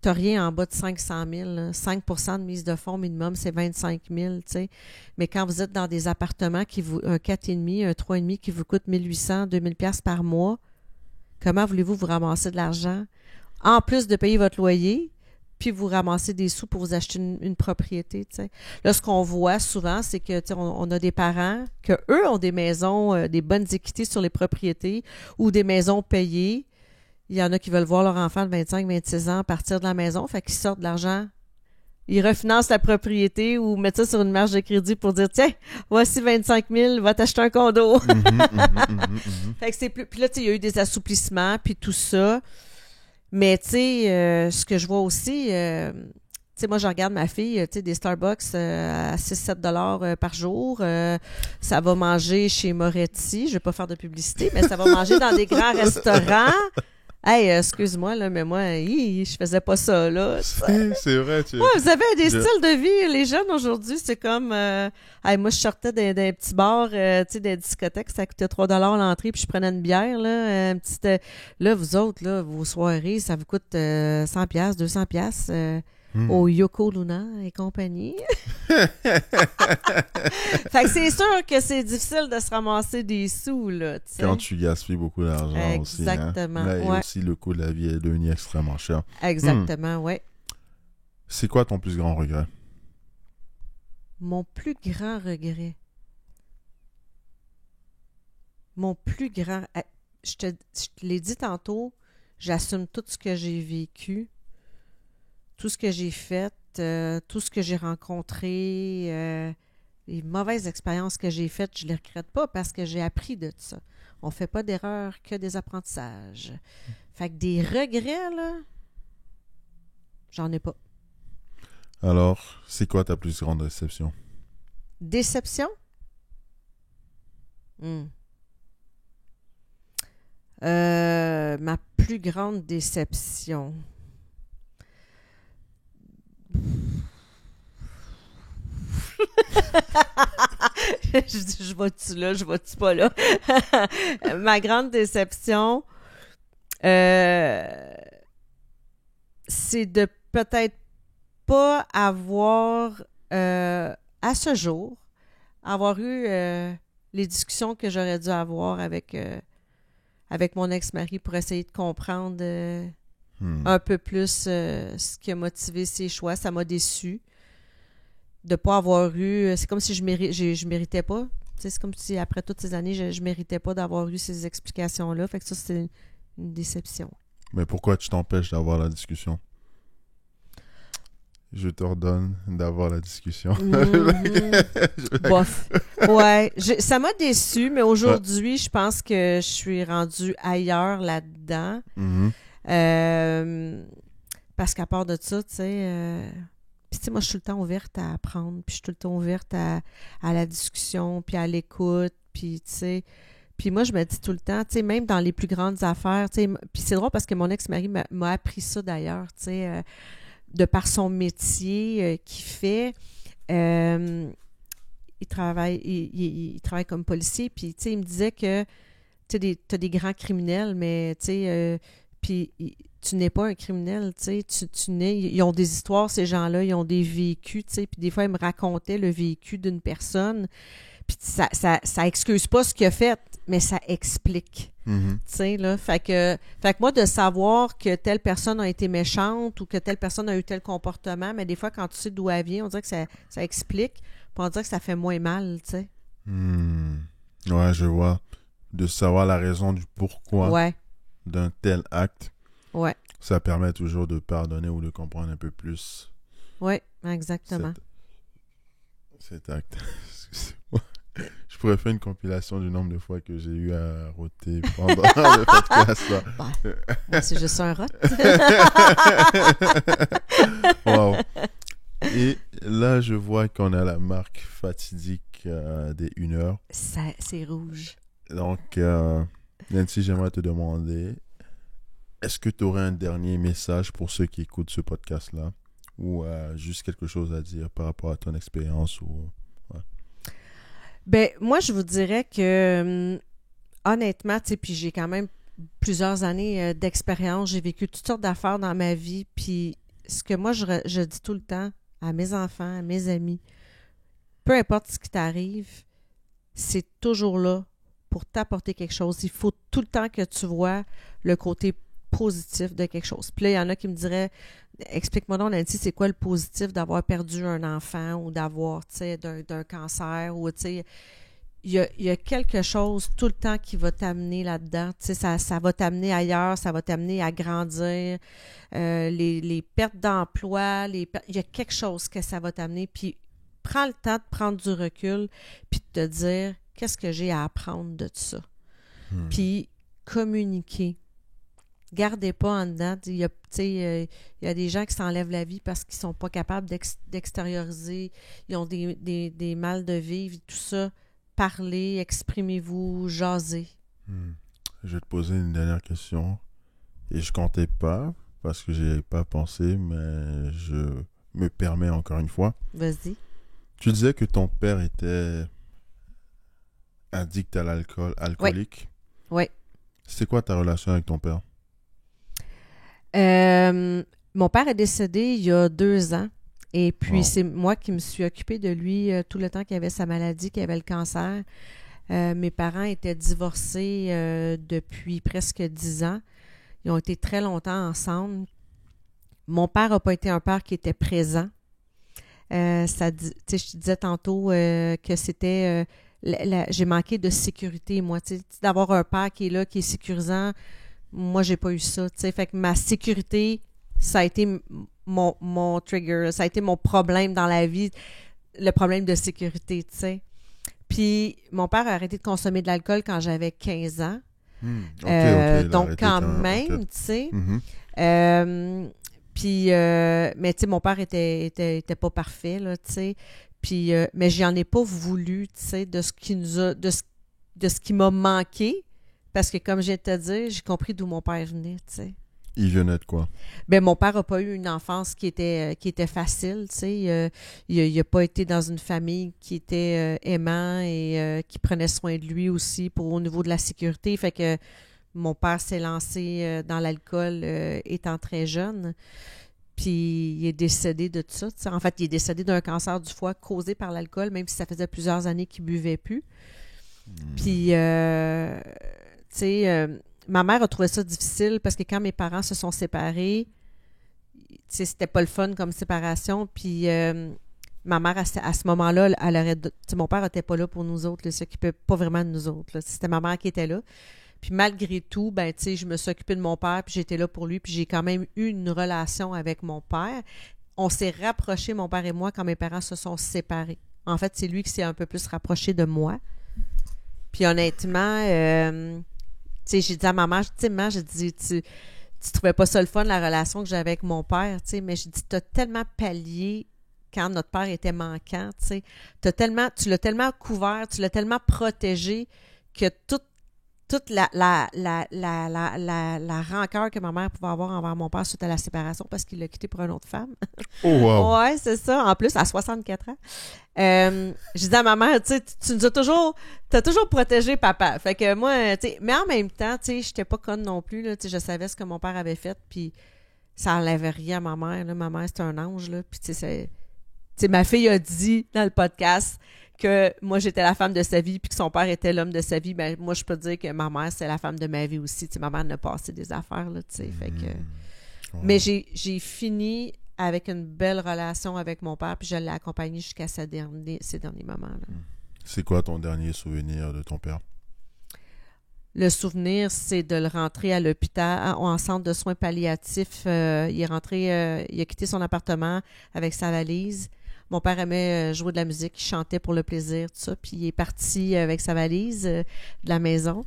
Tu n'as rien en bas de 500 000, là. 5 % de mise de fonds minimum, c'est 25 000, tu sais. Mais quand vous êtes dans des appartements un 4,5, un 3,5 qui vous coûte 1 800, 2 000 $ par mois, comment voulez-vous vous ramasser de l'argent? En plus de payer votre loyer, puis vous ramassez des sous pour vous acheter une propriété, tu sais. Là, ce qu'on voit souvent, c'est que, tu sais, on a des parents que eux ont des maisons, des bonnes équités sur les propriétés ou des maisons payées. Il y en a qui veulent voir leur enfant de 25-26 ans partir de la maison, fait qu'ils sortent de l'argent. Ils refinancent la propriété ou mettent ça sur une marge de crédit pour dire, tiens, voici 25 000, va t'acheter un condo. Fait que c'est plus... Puis là, tu sais, il y a eu des assouplissements, puis tout ça. Mais, tu sais, ce que je vois aussi, tu sais, moi, je regarde ma fille, tu sais, des Starbucks à 6-7 $ par jour. Ça va manger chez Moretti. Je vais pas faire de publicité, mais ça va manger dans des grands restaurants. Hey, excuse-moi, là, mais moi, je faisais pas ça, là. C'est vrai, tu... Ouais, vous avez des styles de vie. Les jeunes, aujourd'hui, c'est comme... hey, moi, je sortais d'un petit bar, tu sais, des discothèques, ça coûtait 3 $ l'entrée, puis je prenais une bière, là, une petite... là, vous autres, là, vos soirées, ça vous coûte 100 $, 200 $. Au Yoko Luna et compagnie. Fait que c'est sûr que c'est difficile de se ramasser des sous, là, t'sais. Quand tu gaspilles beaucoup d'argent aussi. Exactement, Là, et ouais. aussi, le coût de la vie est devenu extrêmement cher. Exactement, ouais. C'est quoi ton plus grand regret? Mon plus grand regret. Mon plus grand... Je te l'ai dit tantôt, j'assume tout ce que j'ai vécu. Tout ce que j'ai fait, tout ce que j'ai rencontré, les mauvaises expériences que j'ai faites, je ne les regrette pas parce que j'ai appris de ça. On ne fait pas d'erreurs que des apprentissages. Fait que des regrets, là, j'en ai pas. Alors, c'est quoi ta plus grande déception? Déception? Ma plus grande déception... je vais-tu là, je vais-tu pas là? Ma grande déception, c'est de peut-être pas avoir, à ce jour, avoir eu les discussions que j'aurais dû avoir avec mon ex-mari pour essayer de comprendre un peu plus ce qui a motivé ses choix. Ça m'a déçue de ne pas avoir eu... C'est comme si je méritais pas. C'est comme si, après toutes ces années, je méritais pas d'avoir eu ces explications-là. Fait que ça, c'est une déception. Mais pourquoi tu t'empêches d'avoir la discussion? Je t'ordonne d'avoir la discussion. Bof. Ouais. Ça m'a déçue, mais aujourd'hui, je pense que je suis rendue ailleurs là-dedans. Parce qu'à part de ça, tu sais... Puis, tu sais, moi, je suis tout le temps ouverte à apprendre, puis je suis tout le temps ouverte à la discussion, puis à l'écoute, puis, tu sais... Puis moi, je me dis tout le temps, tu sais, même dans les plus grandes affaires, tu sais... Puis c'est drôle parce que mon ex-mari m'a appris ça, d'ailleurs, tu sais, de par son métier qu'il fait. Il travaille comme policier, puis, tu sais, il me disait que, tu sais, t'as des grands criminels, mais, tu sais... puis tu n'es pas un criminel, tu sais, tu n'es... Ils ont des histoires, ces gens-là, ils ont des vécus, tu sais, puis des fois, ils me racontaient le vécu d'une personne, puis ça excuse pas ce qu'il a fait, mais ça explique, tu sais, là. Fait que moi, de savoir que telle personne a été méchante ou que telle personne a eu tel comportement, mais des fois, quand tu sais d'où elle vient, on dirait que ça explique, puis on dirait que ça fait moins mal, tu sais. Ouais, je vois. De savoir la raison du pourquoi d'un tel acte. Ouais. Ça permet toujours de pardonner ou de comprendre un peu plus. Oui, exactement. Cet acte. Excusez-moi. Je pourrais faire une compilation du nombre de fois que j'ai eu à roter pendant le podcast. Moi, c'est juste un rot. Wow. Et là, je vois qu'on a la marque fatidique des 1 heure. C'est rouge. Donc, Nancy, j'aimerais te demander, est-ce que tu aurais un dernier message pour ceux qui écoutent ce podcast-là ou juste quelque chose à dire par rapport à ton expérience ou... Ben, moi, je vous dirais que, honnêtement, tu sais, puis j'ai quand même plusieurs années d'expérience, j'ai vécu toutes sortes d'affaires dans ma vie, puis ce que moi, je dis tout le temps à mes enfants, à mes amis, peu importe ce qui t'arrive, c'est toujours là pour t'apporter quelque chose. Il faut tout le temps que tu vois le côté positif de quelque chose. Puis là, il y en a qui me diraient, explique-moi donc, Nancy, c'est quoi le positif d'avoir perdu un enfant ou d'avoir, tu sais, d'un cancer ou, tu sais... il y a quelque chose tout le temps qui va t'amener là-dedans. Tu sais, ça va t'amener ailleurs, ça va t'amener à grandir. Les pertes d'emploi, il y a quelque chose que ça va t'amener. Puis prends le temps de prendre du recul puis de te dire qu'est-ce que j'ai à apprendre de ça. Puis communiquer. Gardez pas en dedans. Il y a des gens qui s'enlèvent la vie parce qu'ils sont pas capables d'extérioriser. Ils ont des mal de vivre, tout ça. Parlez, exprimez-vous, jasez. Je vais te poser une dernière question. Et je comptais pas, parce que j'y avais pas pensé, mais je me permets encore une fois. Vas-y. Tu disais que ton père était addict à l'alcool, alcoolique. Oui. C'est quoi ta relation avec ton père? Mon père est décédé il y a 2 ans. Et puis, c'est moi qui me suis occupée de lui tout le temps qu'il avait sa maladie, qu'il avait le cancer. Mes parents étaient divorcés depuis presque 10 ans. Ils ont été très longtemps ensemble. Mon père n'a pas été un père qui était présent. Je te disais tantôt que c'était... j'ai manqué de sécurité, moi. D'avoir un père qui est là, qui est sécurisant, moi, j'ai pas eu ça. Fait que ma sécurité, ça a été mon trigger, ça a été mon problème dans la vie, le problème de sécurité, tu sais. Puis, mon père a arrêté de consommer de l'alcool quand j'avais 15 ans. Donc, quand même, tu sais. Puis, mais tu sais, mon père était pas parfait, là, tu sais. Puis, mais j'en ai pas voulu, tu sais, de ce qui m'a manqué. Parce que, comme je viens de te dire, j'ai compris d'où mon père venait, tu sais. Il venait de quoi? Ben, mon père n'a pas eu une enfance qui était facile, tu sais. Il n'a pas été dans une famille qui était aimant et qui prenait soin de lui aussi au niveau de la sécurité. Fait que mon père s'est lancé dans l'alcool étant très jeune. Puis il est décédé de tout ça. T'sais. En fait, il est décédé d'un cancer du foie causé par l'alcool, même si ça faisait plusieurs années qu'il ne buvait plus. Puis, tu sais, ma mère a trouvé ça difficile parce que quand mes parents se sont séparés, tu sais, c'était pas le fun comme séparation. Puis, ma mère, à ce moment-là, elle aurait... Tu sais, mon père n'était pas là pour nous autres, il s'occupait pas vraiment de nous autres. Là. C'était ma mère qui était là. Puis malgré tout, ben tu sais, je me suis occupée de mon père, puis j'étais là pour lui, puis j'ai quand même eu une relation avec mon père. On s'est rapprochés, mon père et moi, quand mes parents se sont séparés. En fait, c'est lui qui s'est un peu plus rapproché de moi. Puis honnêtement, tu sais, j'ai dit à ma mère, tu sais, maman, j'ai dit, tu trouvais pas ça le fun, la relation que j'avais avec mon père, tu sais, mais j'ai dit, t'as tellement pallié quand notre père était manquant, tu sais. Tu l'as tellement couvert, tu l'as tellement protégé que toute la rancœur que ma mère pouvait avoir envers mon père suite à la séparation parce qu'il l'a quitté pour une autre femme. Oh, wow! Ouais, c'est ça. En plus, à 64 ans. Je disais à ma mère, tu sais, t'as toujours protégé papa. Fait que moi, tu sais, mais en même temps, tu sais, j'étais pas conne non plus, là. Tu sais, je savais ce que mon père avait fait, puis ça enlèvait rien à ma mère, là. Ma mère, c'était un ange, là. Puis, tu sais, ma fille a dit dans le podcast que moi, j'étais la femme de sa vie puis que son père était l'homme de sa vie, ben moi, je peux dire que ma mère, c'est la femme de ma vie aussi. Tu sais, ma mère n'a passé des affaires, là, tu sais, fait que... Ouais. Mais j'ai fini avec une belle relation avec mon père puis je l'ai accompagné jusqu'à ces derniers moments, là. C'est quoi ton dernier souvenir de ton père? Le souvenir, c'est de le rentrer à l'hôpital, en centre de soins palliatifs. Il est rentré, il a quitté son appartement avec sa valise. Mon père aimait jouer de la musique, il chantait pour le plaisir, tout ça. Puis il est parti avec sa valise de la maison.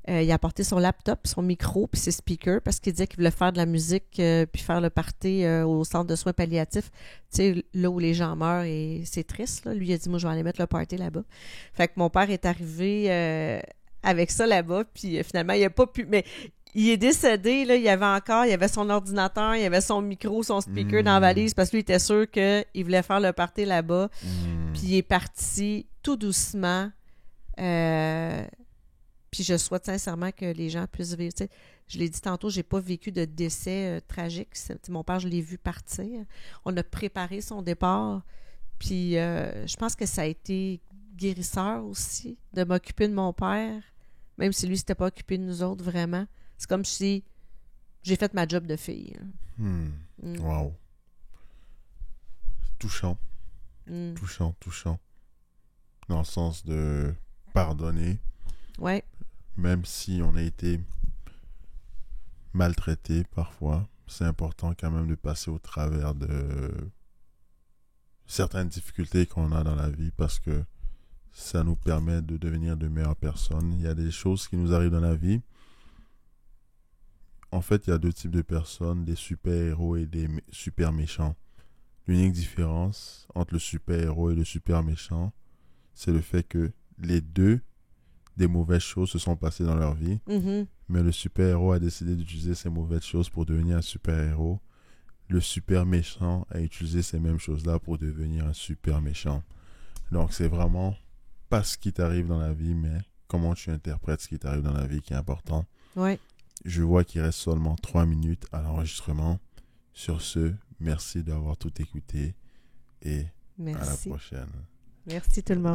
Il a apporté son laptop, son micro, puis ses speakers parce qu'il disait qu'il voulait faire de la musique puis faire le party au centre de soins palliatifs. Tu sais, là où les gens meurent et c'est triste, là. Lui, il a dit, moi, je vais aller mettre le party là-bas. Fait que mon père est arrivé avec ça là-bas, puis finalement, il n'a pas pu... Mais il est décédé, là, il y avait son ordinateur, il y avait son micro, son speaker dans la valise parce que lui, il était sûr qu'il voulait faire le party là-bas. Puis il est parti tout doucement. Puis je souhaite sincèrement que les gens puissent vivre. Tu sais, je l'ai dit tantôt, j'ai pas vécu de décès tragique. Mon père, je l'ai vu partir. On a préparé son départ. Puis je pense que ça a été guérisseur aussi de m'occuper de mon père, même si lui, s'était pas occupé de nous autres vraiment. C'est comme si j'ai fait ma job de fille. Wow. Touchant. Touchant. Dans le sens de pardonner. Ouais. Même si on a été maltraité parfois, c'est important quand même de passer au travers de certaines difficultés qu'on a dans la vie parce que ça nous permet de devenir de meilleures personnes. Il y a des choses qui nous arrivent dans la vie. En fait, il y a deux types de personnes, des super-héros et des super méchants. L'unique différence entre le super-héros et le super méchant, c'est le fait que les deux, des mauvaises choses se sont passées dans leur vie, mais le super-héros a décidé d'utiliser ces mauvaises choses pour devenir un super-héros. Le super méchant a utilisé ces mêmes choses-là pour devenir un super méchant. Donc, c'est vraiment pas ce qui t'arrive dans la vie, mais comment tu interprètes ce qui t'arrive dans la vie qui est important. Ouais. Je vois qu'il reste seulement 3 minutes à l'enregistrement. Sur ce, merci d'avoir tout écouté et à la prochaine. Merci tout le monde.